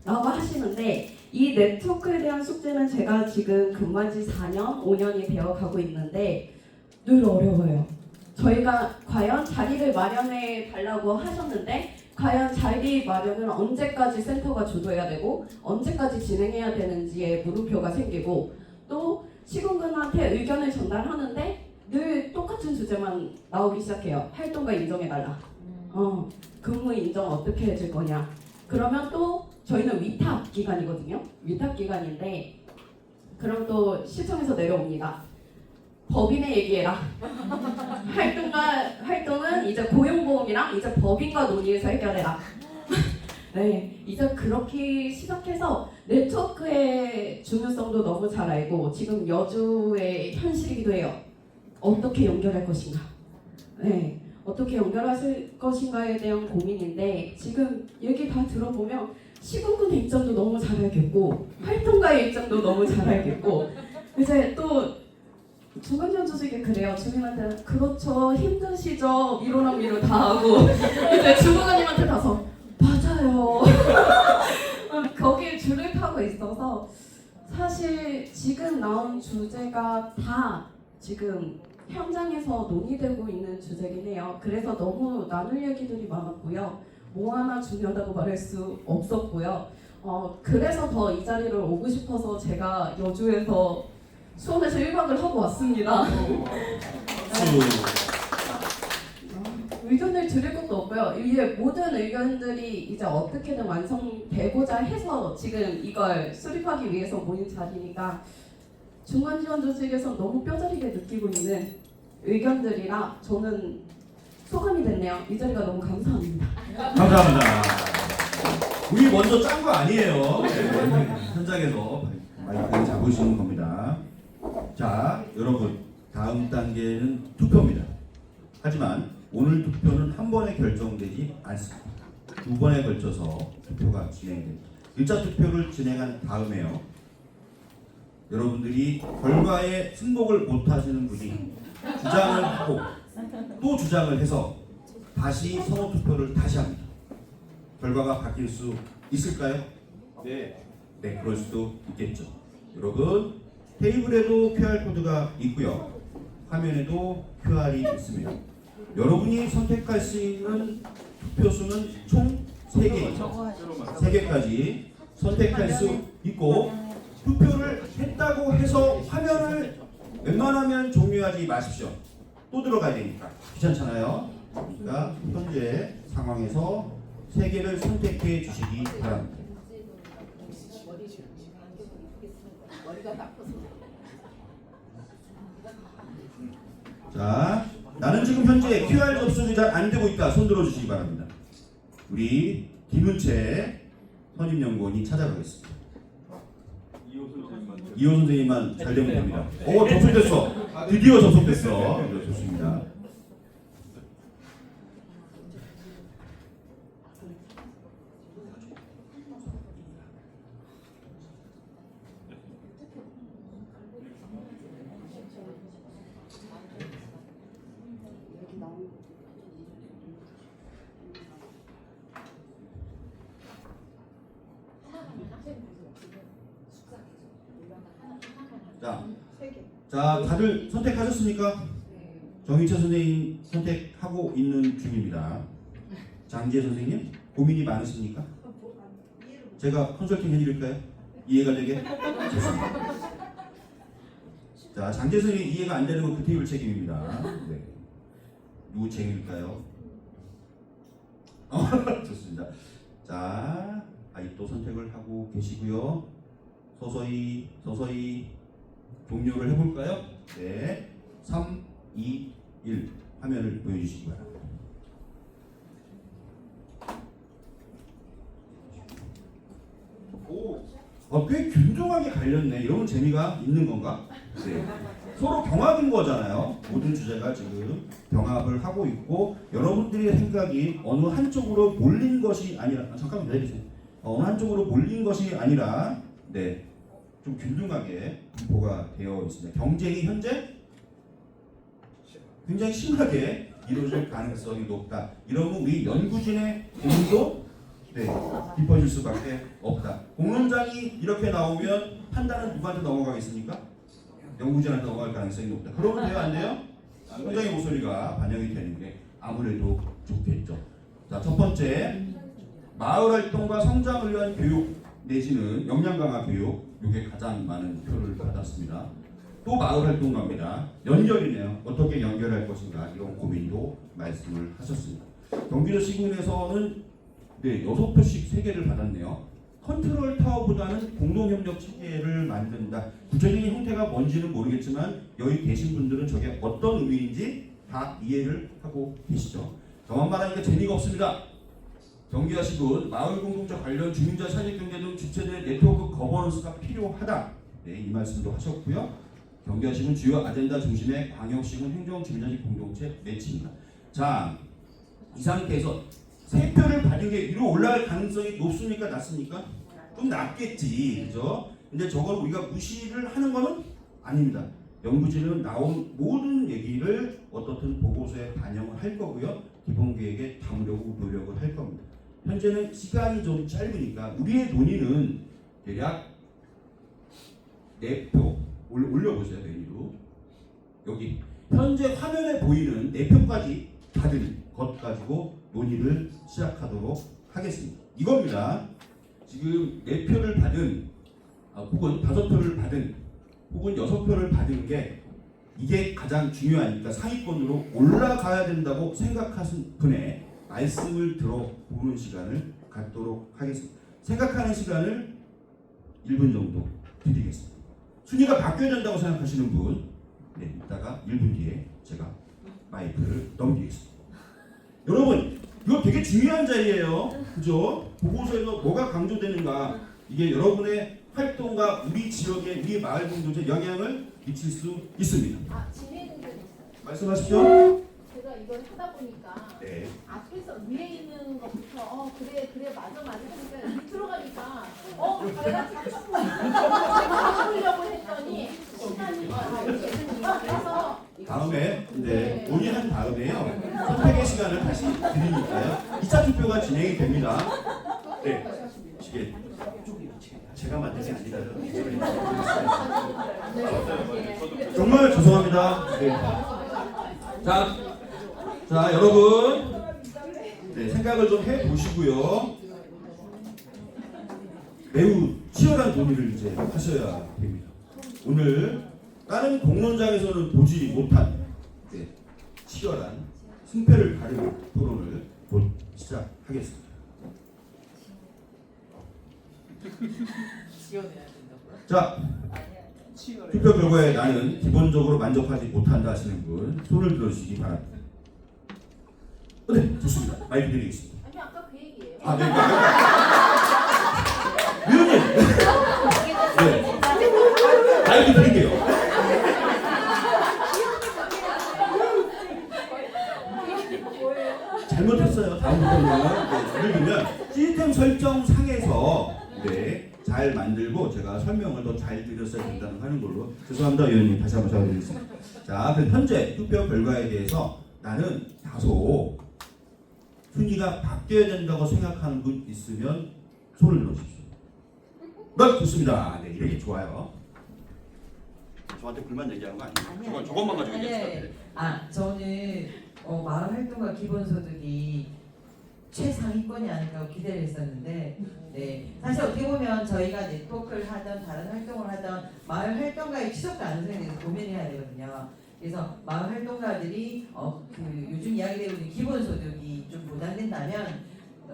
라고 하시는데, 이 네트워크에 대한 숙제는 제가 지금 근무한 지 4년, 5년이 되어 가고 있는데 늘 어려워요. 저희가 과연 자리를 마련해 달라고 하셨는데, 과연 자리 마련을 언제까지 센터가 주도해야 되고 언제까지 진행해야 되는지에 물음표가 생기고, 또 시군군한테 의견을 전달하는데 늘 똑같은 주제만 나오기 시작해요. 활동가 인정해달라. 근무 인정 어떻게 해줄 거냐. 그러면 또 저희는 위탁기관이거든요. 위탁기관인데 그럼 또 시청에서 내려옵니다. 법인에 얘기해라. 활동은 이제 고용보험이랑 이제 법인과 논의해서 해결해라. 네, 이제 그렇게 시작해서 네트워크의 중요성도 너무 잘 알고, 지금 여주의 현실이기도 해요. 어떻게 연결할 것인가. 네, 어떻게 연결하실 것인가에 대한 고민인데, 지금 얘기 다 들어보면 시군군의 입장도 너무 잘 알겠고 활동가의 입장도 너무 잘 알겠고, 이제 또 중간지원 조직이 그래요. 주민한테는 그렇죠, 힘드시죠, 위로랑 위로 다 하고 이제 주무관님한테 가서 맞아요. 거기에 줄을 타고 있어서 사실 지금 나온 주제가 다 지금 현장에서 논의되고 있는 주제긴 해요. 그래서 너무 나눌 얘기들이 많았고요. 뭐 하나 중요하다고 말할 수 없었고요. 그래서 더 이 자리를 오고 싶어서 제가 여주에서 수원에서 1박을 하고 왔습니다. 왜 의견을 드릴 것도 없고요. 이게 모든 의견들이 이제 어떻게든 완성되고자 해서 지금 이걸 수립하기 위해서 모인 자리니까 중간지원조 측에서 너무 뼈저리게 느끼고 있는 의견들이라 저는 소감이 됐네요. 이 자리가 너무 감사합니다. 감사합니다. 우리 먼저 짠 거 아니에요. 네, 현장에서 마이크 잡으시는 겁니다. 자, 여러분 다음 단계는 투표입니다. 하지만 오늘 투표는 한 번에 결정되지 않습니다. 두 번에 걸쳐서 투표가 진행됩니다. 1차 투표를 진행한 다음에요. 여러분들이 결과에 승복을 못하시는 분이 주장을 하고 또 주장을 해서 다시 선호 투표를 다시 합니다. 결과가 바뀔 수 있을까요? 네. 네, 그럴 수도 있겠죠. 여러분, 테이블에도 QR코드가 있고요. 화면에도 QR이 있습니다. 여러분이 선택할 수 있는 투표수는 총 3개입니다. 3개까지 선택할 수 있고 투표를 했다고 해서 화면을 웬만하면 종료하지 마십시오. 또 들어가야 되니까 귀찮잖아요. 그러니까 현재 상황에서 3개를 선택해 주시기 바랍니다. 자, 나는 지금 현재 QR 접속이 잘 안 되고 있다. 손 들어주시기 바랍니다. 우리 김은채 선임연구원이 찾아가겠습니다. 이호 선생님만 잘 되면 됩니다. 오, 접속됐어. 드디어 접속됐어. 네, 좋습니다. 자, 다들 선택하셨습니까? 정희철 선생님 선택하고 있는 중입니다. 장지혜 선생님 고민이 많으십니까? 제가 컨설팅 해드릴까요? 이해가 되게? 좋습니다. 자, 장지혜 선생님 이해가 안 되는 건 그 테이블 책임입니다. 네. 누구 책임일까요? 좋습니다. 자, 아직도 선택을 하고 계시고요. 서서히 종료를 해볼까요? 네. 3, 2, 1 화면을 보여주시기 바랍니다. 오, 꽤 균등하게 갈렸네. 이러면 재미가 있는 건가? 네. 서로 병합인 거잖아요. 모든 주제가 지금 병합을 하고 있고 여러분들의 생각이 어느 한쪽으로 몰린 것이 아니라 잠깐만 기다리세요. 어느 한쪽으로 몰린 것이 아니라 네. 좀 균등하게 분포가 되어 있습니다. 경쟁이 현재 굉장히 심하게 이루어질 가능성이 높다. 이러면 우리 연구진의 고민도 네, 깊어질 수밖에 없다. 공론장이 이렇게 나오면 판단은 누구한테 넘어가겠습니까? 연구진한테 넘어갈 가능성이 높다. 그러면 돼요? 안 돼요? 현장의 목소리가 반영이 되는 게 아무래도 좋겠죠. 자, 첫 번째 마을활동과 성장을 위한 교육 내지는 역량 강화 교육 이게 가장 많은 표를 받았습니다. 또 마을활동가입니다. 연결이네요. 어떻게 연결할 것인가 이런 고민도 말씀을 하셨습니다. 경기도 시군에서는 네, 6표씩 3개를 받았네요. 컨트롤 타워보다는 공동협력 체계를 만든다. 구체적인 형태가 뭔지는 모르겠지만 여기 계신 분들은 저게 어떤 의미인지 다 이해를 하고 계시죠. 저만 말하니까 재미가 없습니다. 경기하시군 마을 공동체 관련 주민자 사직 경제 등 주체들의 네트워크 거버넌스가 필요하다. 네, 이 말씀도 하셨고요. 경기하시군 주요 아젠다 중심의 광역시군 행정 주민자직 공동체 매치입니다. 자, 이 상태에서 3표를 받은 게 위로 올라갈 가능성이 높습니까? 낮습니까? 좀 낮겠지, 그죠? 근데 저걸 우리가 무시를 하는 거는 아닙니다. 연구진은 나온 모든 얘기를 어떻든 보고서에 반영을 할 거고요. 기본계획에 담으려고 노력을 할 겁니다. 현재는 시간이 좀 짧으니까 우리의 논의는 대략 4표 올려보세요. 메뉴로 여기 현재 화면에 보이는 4표까지 받은 것 가지고 논의를 시작하도록 하겠습니다. 이겁니다. 지금 4표를 받은 혹은 5표를 받은 혹은 6표를 받은 게 이게 가장 중요하니까 상위권으로 올라가야 된다고 생각하신 분의 말씀을 들어보는 시간을 갖도록 하겠습니다. 생각하는 시간을 1분 정도 드리겠습니다. 순위가 바뀌어야 된다고 생각하시는 분, 네, 이따가 1분 뒤에 제가 마이크를 넘기겠습니다. 여러분, 이거 되게 중요한 자리예요. 그죠? 보고서에서 뭐가 강조되는가, 이게 여러분의 활동과 우리 지역의 우리 마을 공동체에 영향을 미칠 수 있습니다. 아, 진행된 적 있어요. 말씀하십시오. 제가 이걸 하다 보니까 네. 앞에서 위에 있는 것부터 그래 맞아 그러니까 밑으로 가니까 내가 자꾸 하려고 했더니 시간이 그래서 다음에 이제 논의한 다음에요. 선택의 시간을 다시 드리니까요. 2차 투표가 진행이 됩니다. 네. 이게 제가 만든 게 아니라요. 정말 죄송합니다. 네. 자 여러분, 네, 생각을 좀 해보시고요. 매우 치열한 논의를 이제 하셔야 됩니다. 오늘 다른 공론장에서는 보지 못한 치열한 승패를 가리는 토론을 곧 시작하겠습니다. 자, 투표 결과에 나는 기본적으로 만족하지 못한다 하시는 분 손을 들어주시기 바랍니다. 네, 좋습니다. 마이크 드리겠습니다. 아니 아까 그 얘기예요. 아, 네. 위원님. 네. 마이크 드릴게요. 잘못했어요. 다음부터는 예를 들면 시스템 설정 상에서 잘 만들고 제가 설명을 더 잘 드렸어야 된다는 하는 걸로 죄송합니다, 위원님. 다시 한번 사과드리겠습니다. 자, 그럼 현재 투표 결과에 대해서 나는 다소 순위가 바뀌어야 된다고 생각하는 분 있으면 손을 들어주십시오. 네, 좋습니다. 네, 이렇게 좋아요. 저한테 불만 얘기하는 거 아니에요? 저것만 가지고 얘기했어요. 저는 마을 활동가 기본소득이 최상위권이 아닐까 기대를 했었는데, 네, 사실 어떻게 보면 저희가 네트워크를 하던 다른 활동을 하던 마을 활동가의 지속 가능성에 대해서 고민해야 되거든요. 그래서 마을 활동가들이 요즘 이야기되고 있는 기본소득이 좀 보장된다면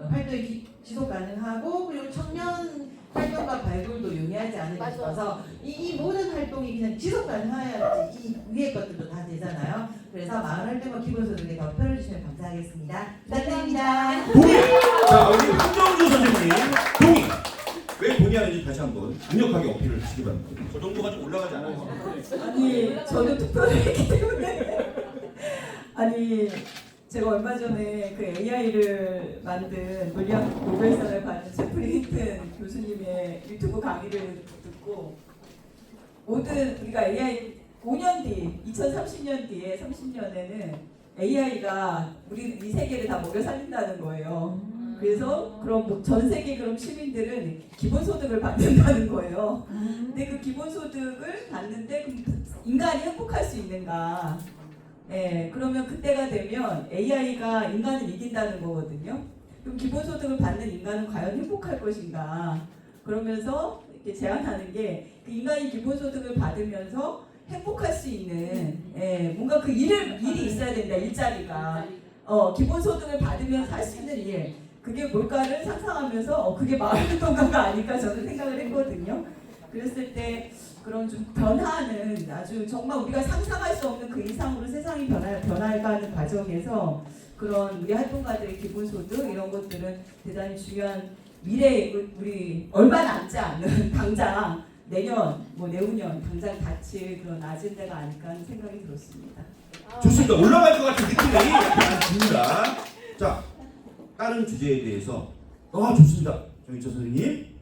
활동이 지속 가능하고, 그리고 청년 활동과 발굴도 용이하지 않을까 싶어서 이 모든 활동이 그냥 지속 가능해야지 이 위에 것들도 다 되잖아요. 그래서 마을 활동과 기본소득에 더 표현해주시면 감사하겠습니다. 부탁드립니다. 동의! 자, 우리 황정주 선생님 동의! 왜 동의하는지 다시 한번 강력하게 어필을 하시기 바랍니다. 저 정도가 좀 올라가지 않아요? 아니, 저도 투표를 했기 때문에 아니, 제가 얼마 전에 그 AI를 만든 물리학 노벨상을 받은 제프리 힌튼 교수님의 유튜브 강의를 듣고, 모든 우리가 AI 5년 뒤, 2030년 뒤에 30년에는 AI가 우리 이 세계를 다 먹여 살린다는 거예요. 그래서 그럼 전 세계 그럼 시민들은 기본소득을 받는다는 거예요. 근데 그 기본소득을 받는데 그럼 인간이 행복할 수 있는가? 네, 그러면 그때가 되면 AI가 인간을 이긴다는 거거든요. 그럼 기본소득을 받는 인간은 과연 행복할 것인가? 그러면서 이렇게 제안하는 게, 그 인간이 기본소득을 받으면서 행복할 수 있는 뭔가 그 일이 있어야 된다. 일자리가 기본소득을 받으면서 할 수 있는 일, 그게 뭘까를 상상하면서 그게 마을활동가가 아닐까 저는 생각을 했거든요. 그랬을 때 그런 좀 변화는 아주 정말 우리가 상상할 수 없는 그 이상으로 세상이 변화가는 과정에서 그런 우리 활동가들의 기본소득 이런 것들은 대단히 중요한 미래에 우리 얼마 남지 않는 당장 내년 내후년 당장 닥칠 그런 아젠다가 아닐까 하는 생각이 들었습니다. 좋습니다. 올라갈 것 같은 느낌이 듭니다. 자, 다른 주제에 대해서 좋습니다. 정희철 선생님.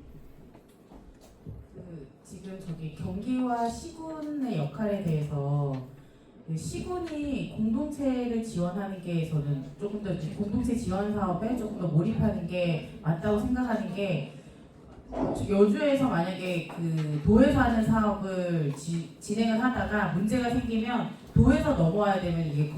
지금 경기와 시군의 역할에 대해서 시군이 공동체를 지원하는 게 저는 조금 더 공동체 지원 사업에 조금 더 몰입하는 게 맞다고 생각하는 게, 여주에서 만약에 그 도에서 하는 사업을 진행을 하다가 문제가 생기면 도에서 넘어와야 되면 이게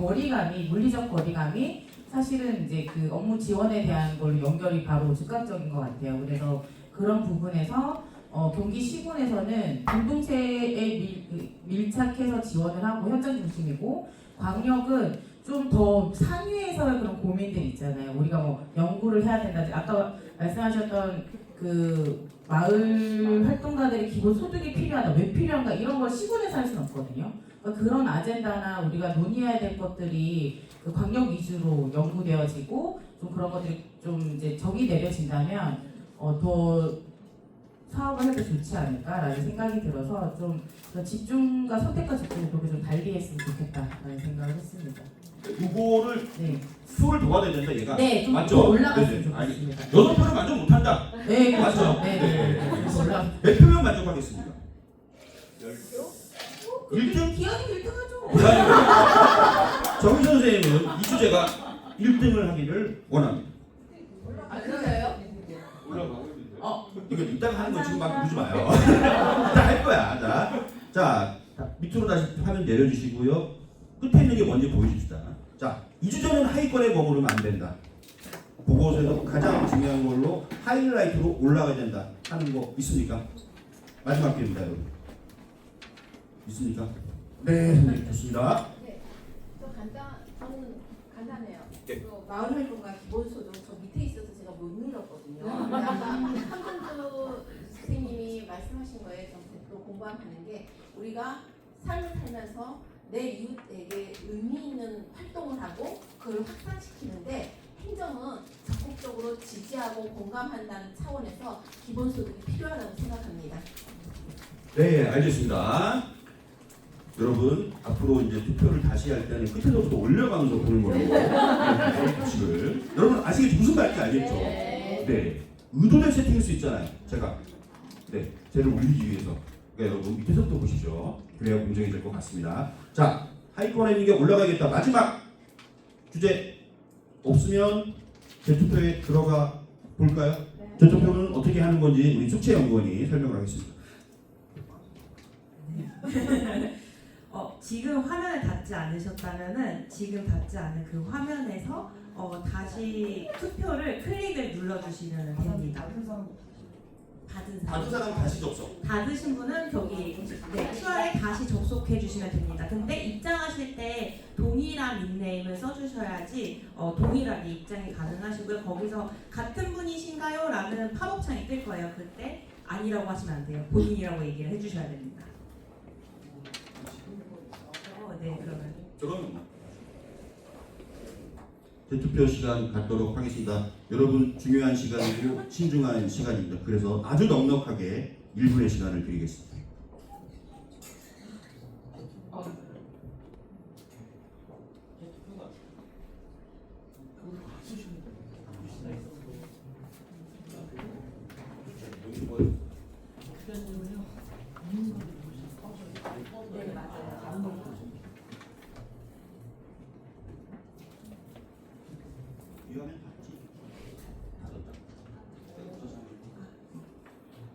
물리적 거리감이 사실은 이제 그 업무 지원에 대한 걸로 연결이 바로 즉각적인 것 같아요. 그래서 그런 부분에서 경기 시군에서는 공동체에 밀착해서 지원을 하고 현장 중심이고, 광역은 좀 더 상위에서의 그런 고민들 있잖아요. 우리가 뭐 연구를 해야 된다. 아까 말씀하셨던 그 마을 활동가들의 기본 소득이 필요하다. 왜 필요한가? 이런 걸 시군에서 할 수는 없거든요. 그러니까 그런 아젠다나 우리가 논의해야 될 것들이 그 광역 위주로 연구되어지고, 좀 그런 것들이 좀 이제 정이 내려진다면 더 사업을 해도 좋지 않을까라는 생각이 들어서 좀 집중과 선택과 집중을 그렇게 좀 달리했으면 좋겠다라는 생각을 했습니다. 이거를 수를 더 받아야 된다 얘가. 네, 좀 맞죠? 더 올라갔으면 네네. 좋겠습니다. 6표를 만족 못한다. 네, 맞죠? 그렇죠. 네. 몇 표면 만족하겠습니까? 1등? 기현이 1등하죠. 정희 선생님은 이 주제가 1등을 하기를 원합니다. 아 그래요? 이거 이따가 하는 거 지금 막 부르지 마요. 이따 할 거야. 자, 밑으로 다시 화면 내려주시고요. 끝에 있는 게 뭔지 보여줍시다. 자, 이 주제는 하위권에 머무르면 안 된다. 보고서에서 가장 중요한 걸로 하이라이트로 올라가야 된다 하는 거 있습니까? 마지막 기회입니다, 여러분. 있습니까? 네, 선생님 좋습니다. 네, 저는 간단해요. 마을 활동가 기본소득 저 밑에 있어서 제가 못 눌렀거든요. 한분도 선생님이 말씀하신 거에 좀 100% 공감하는 게, 우리가 삶을 살면서 내 이웃에게 의미 있는 활동을 하고 그걸 확산시키는데, 행정은 적극적으로 지지하고 공감한다는 차원에서 기본소득이 필요하다고 생각합니다. 네, 알겠습니다. 여러분 앞으로 이제 투표를 다시 할 때는 끝에서부터 올려가면서 보는 걸로 규칙을. 여러분 아시겠죠? 무슨 말인지 알겠죠? 네. 의도된 세팅일 수 있잖아요. 제가 쟤를 올리기 위해서. 그러니까 여러분 밑에서부터 보시죠. 그래야 공정이 될 것 같습니다. 자, 하위권에 있는 게 올라가겠다. 마지막 주제 없으면 재투표에 들어가 볼까요? 재투표는 어떻게 하는 건지 우리 숙제연구원이 설명을 하겠습니다. 지금 화면에 닿지 않으셨다면은 지금 닿지 않은 그 화면에서 다시 투표를 클릭을 눌러주시면 됩니다. 받은 사람 다시 접속. 받으신 분은 저기 QR에 다시 접속해 주시면 됩니다. 근데 입장하실 때 동일한 닉네임을 써주셔야지 동일하게 입장이 가능하시고요. 거기서 같은 분이신가요? 라는 팝업창이 뜰 거예요. 그때 아니라고 하시면 안 돼요. 본인이라고 얘기를 해주셔야 됩니다. 네, 그러면 재투표 시간 갖도록 하겠습니다. 여러분 중요한 시간이고 신중한 시간입니다. 그래서 아주 넉넉하게 1분의 시간을 드리겠습니다.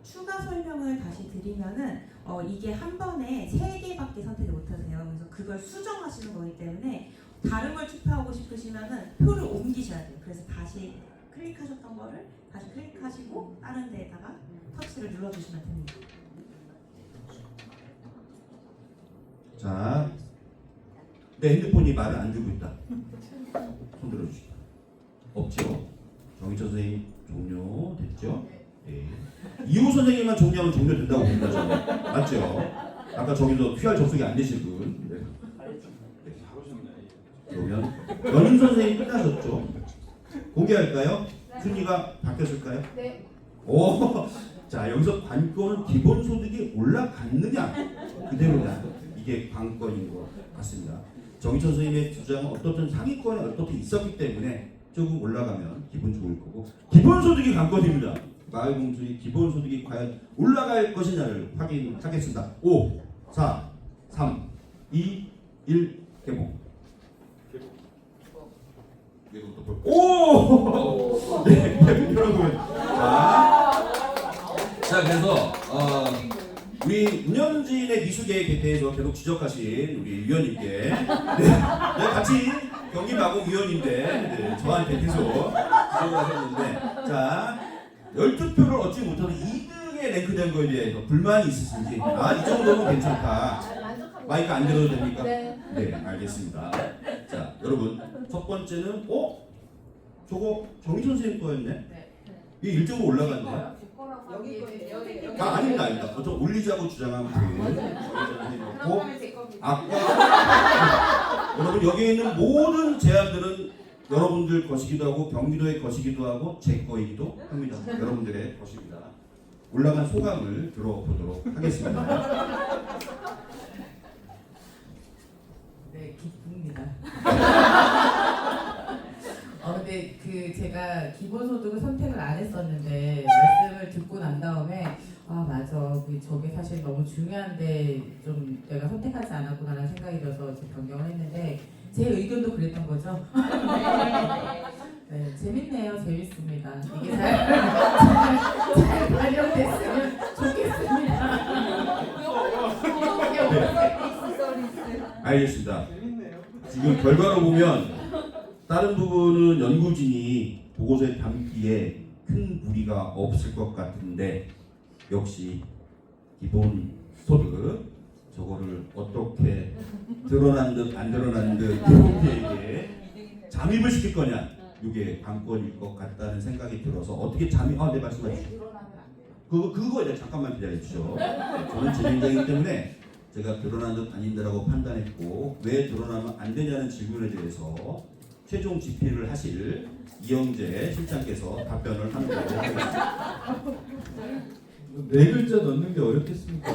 추가 설명을 다시 드리면은 이게 한 번에 3개밖에 선택을 못하세요. 그래서 그걸 수정하시는 거기 때문에 다른 걸 투표하고 싶으시면은 표를 옮기셔야 돼요. 그래서 다시 클릭하셨던 거를 다시 클릭하시고 다른 데에다가 터치를 눌러주시면 됩니다. 자, 내 핸드폰이 말을 안 듣고 있다. 손 들어주시다. 없죠? 정희철 선생님 종료됐죠? 네. 이호 선생님만 종료하면 종료된다고 봅니다. 저는. 맞죠? 아까 저기서 QR 접속이 안 되실 분. 네. 그러면 연인 선생님 끝나셨죠? 공개할까요? 순위가 바뀌었을까요? 네. 오, 자 여기서 관건은 기본소득이 올라갔느냐 그대로냐, 이게 관건인 것 같습니다. 정희철 선생님의 주장은 어떻든 상위권에 어떻게 있었기 때문에 조금 올라가면 기분 좋을 거고, 기본소득이 관건입니다. 마을공주의 기본소득이 과연 올라갈 것이냐를 확인하겠습니다. 5, 4, 3, 2, 1 개봉. 오! 네, 여러분. 자, 그래서 우리 운영진의 미수계획에 대해서 계속 지적하신 우리 위원님께 같이 경기마공 위원인데 저한테 계속 지적을 하셨는데, 자 12표를 얻지 못해서 2등에 상위에 랭크된 거에 대해서 불만이 있으신지 이 정도면 괜찮다. 마이크 안 들어도 됩니까? 네, 알겠습니다. 자, 여러분 첫 번째는 저거 정희 선생님 거였네? 이게 일정으로 올라갔네요. 아닙니다. 보통 올리자고 주장하면 돼요. 아까 여러분 여기 있는 모든 제안들은 여러분들 것이기도 하고 경기도의 것이기도 하고 제 거이기도 합니다. 여러분들의 것입니다. 올라간 소감을 들어보도록 하겠습니다. 네, 기쁩니다. 근데 제가 기본소득을 선택을 안 했었는데 말씀을 듣고 난 다음에 맞아, 저게 사실 너무 중요한데 좀 내가 선택하지 않았구나라는 생각이 들어서 변경을 했는데 제 의견도 그랬던 거죠. 네, 재밌네요. 재밌습니다. 이게 잘 반영됐으면 좋겠습니다. 알겠습니다. 지금 결과로 보면 다른 부분은 연구진이 보고서에 담기에 큰 무리가 없을 것 같은데 역시 기본 소득 저거를 어떻게 드러난 듯 안 드러난 듯 이렇게 잠입을 시킬 거냐 이게 관건일 것 같다는 생각이 들어서 어떻게 잠입 네 말씀해 주시죠. 그거에 대해 잠깐만 기다려 주시죠. 저는 진행자이기 때문에 제가 드러난 듯 아닌 듯라고 판단했고 왜 드러나면 안 되냐는 질문에 대해서 최종 집필을 하실 이영재 실장께서 답변을 하는 걸로 하겠습니다. 네 글자 넣는 게 어렵겠습니까?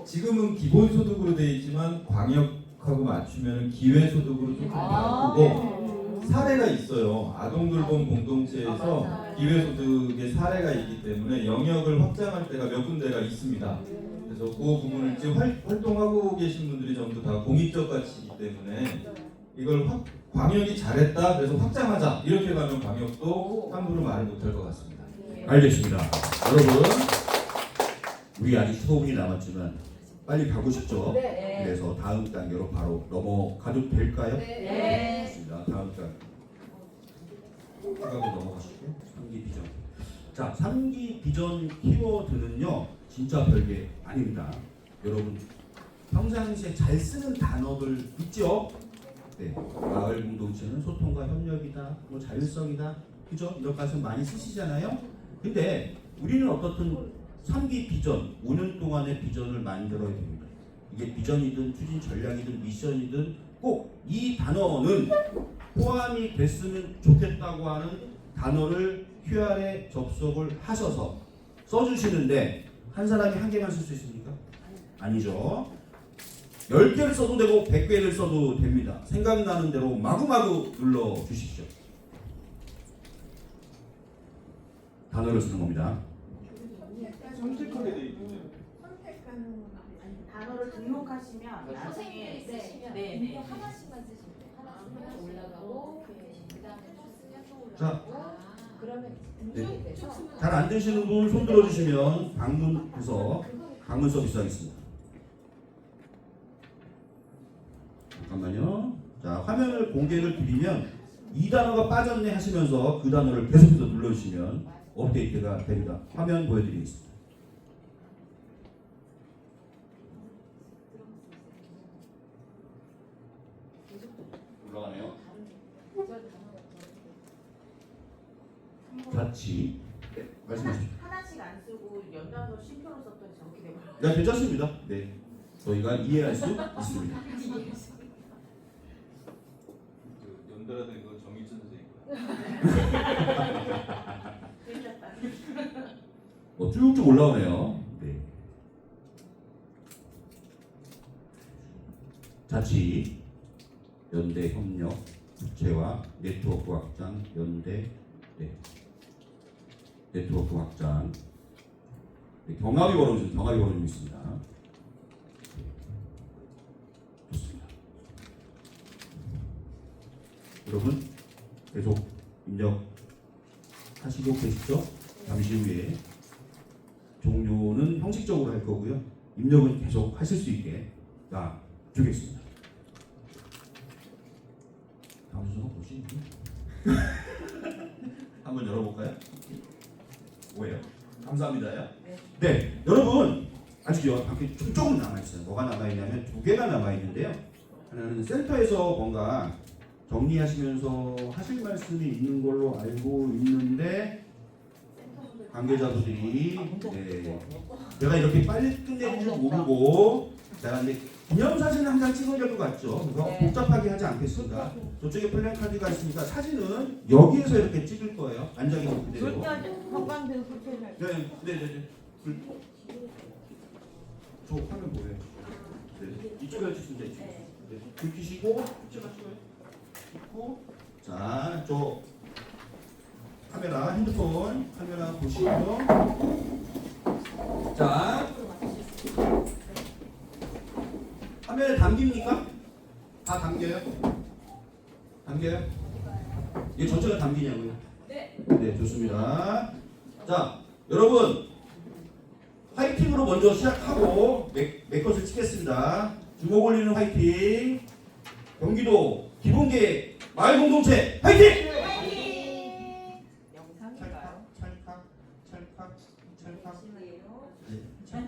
지금은 기본소득으로 되어 있지만 광역하고 맞추면 기회소득으로 조금 바꾸고 사례가 있어요. 아동돌봄 공동체에서 기회소득의 사례가 있기 때문에 영역을 확장할 때가 몇 군데가 있습니다. 그래서 그 부분을 지금 활동하고 계신 분들이 전부 다 공익적 가치이기 때문에 이걸 광역이 잘했다 그래서 확장하자 이렇게 가면 광역도 함부로 말을 못할 것 같습니다. 알겠습니다. 여러분 우리 아직 15분이 남았지만 빨리 가고 싶죠? 네. 그래서 다음 단계로 바로 넘어가도 될까요? 네. 좋습니다. 다음 단계 넘어가실게요. 3기 비전. 자, 3기 비전 키워드는요 진짜 별게 아닙니다. 여러분 평상시에 잘 쓰는 단어들 있죠? 네, 마을 공동체는 소통과 협력이다, 뭐 자율성이다, 그죠? 이런 말씀 많이 쓰시잖아요. 근데 우리는 어떻든 3기 비전, 5년 동안의 비전을 만들어야 됩니다. 이게 비전이든 추진 전략이든 미션이든 꼭 이 단어는 포함이 됐으면 좋겠다고 하는 단어를 QR에 접속을 하셔서 써주시는데 한 사람이 한 개만 쓸 수 있습니까? 아니죠. 10개를 써도 되고 100개를 써도 됩니다. 생각나는 대로 마구마구 눌러주십시오. 단어를 쓰는 겁니다. 선택하게 돼 있는데. 단어를 등록하시면 선생님이 쓰시면 네. 하나씩만 쓰시면 돼요. 하나씩만 올라가고 그다음에 쓰면 또 올라가고 자, 그러면 네. 돼서 잘 안 되시는 분 손 들어주시면 방문 서비스 하겠습니다. 잠깐만요. 자, 화면을 공개를 드리면 이 단어가 빠졌네 하시면서 그 단어를 계속해서 눌러주시면 업데이트가 됩니다. 화면 보여드리겠습니다. 올라가네요. 자치. 네, 말씀하십시오. 하나씩 안 쓰고 연달아서 쉼표로 썼더니 저렇게 되버려요. 네, 괜찮습니다. 네, 저희가 이해할 수 있습니다. 연달아 된 건 정희천 선생님. 쭉쭉 올라오네요. 네. 자치, 연대 협력, 국제화, 네트워크 확장, 연대, 네트워크 확장. 네, 경합이 벌어지고 있습니다. 좋습니다. 여러분 계속 입력하시고 계시죠? 잠시 후에 종료는 형식적으로 할 거고요. 입력은 계속 하실 수 있게 주겠습니다. 다음 순서 보시니 한번 열어볼까요? 뭐예요? 감사합니다. 네, 여러분 아직요 밖에 조금 남아 있어요. 뭐가 남아 있냐면 2개가 남아 있는데요. 하나는 센터에서 뭔가 정리하시면서 하실 말씀이 있는 걸로 알고 있는데 관계자분들이 내가 이렇게 빨리 끝내는 줄 모르고 제가 이제 기념사진을 한 장 찍어야 될 것 같죠. 그래서 복잡하게 하지 않겠습니다. 저쪽에 플랜카드가 있으니까 사진은 여기에서 이렇게 찍을 거예요. 앉아 계신 그대로. 건강등 불편할 네. 저 화면 뭐예요? 네. 이쪽에 찍습니다. 이쪽에. 네. 불 켜시고 제가 찍어요. 켜고 자, 저 카메라, 핸드폰 카메라 보시고요. 자, 화면에 담깁니까? 다 담겨요? 담겨요? 이게 전체가 담기냐고요? 네, 좋습니다. 자, 여러분 화이팅으로 먼저 시작하고 몇 것을 찍겠습니다. 주먹 올리는 화이팅. 경기도 기본계 마을 공동체 화이팅!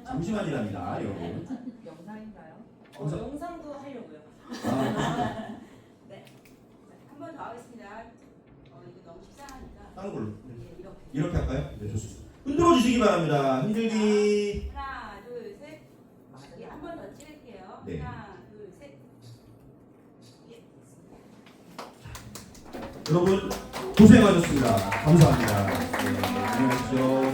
잠시만이랍니다, 여러분. 영상인가요? 영상. 영상도 하려고요. 네. 한 번 더 하겠습니다. 이거 너무 식상하니까. 다른 걸로. 이렇게. 이렇게 할까요? 네, 좋습니다. 흔들어 주시기 바랍니다. 흔들기. 하나, 둘, 셋. 한 번 더 찍을게요. 네. 하나, 둘, 셋. 여러분 고생하셨습니다. 감사합니다. 네, 안녕히 가십시오.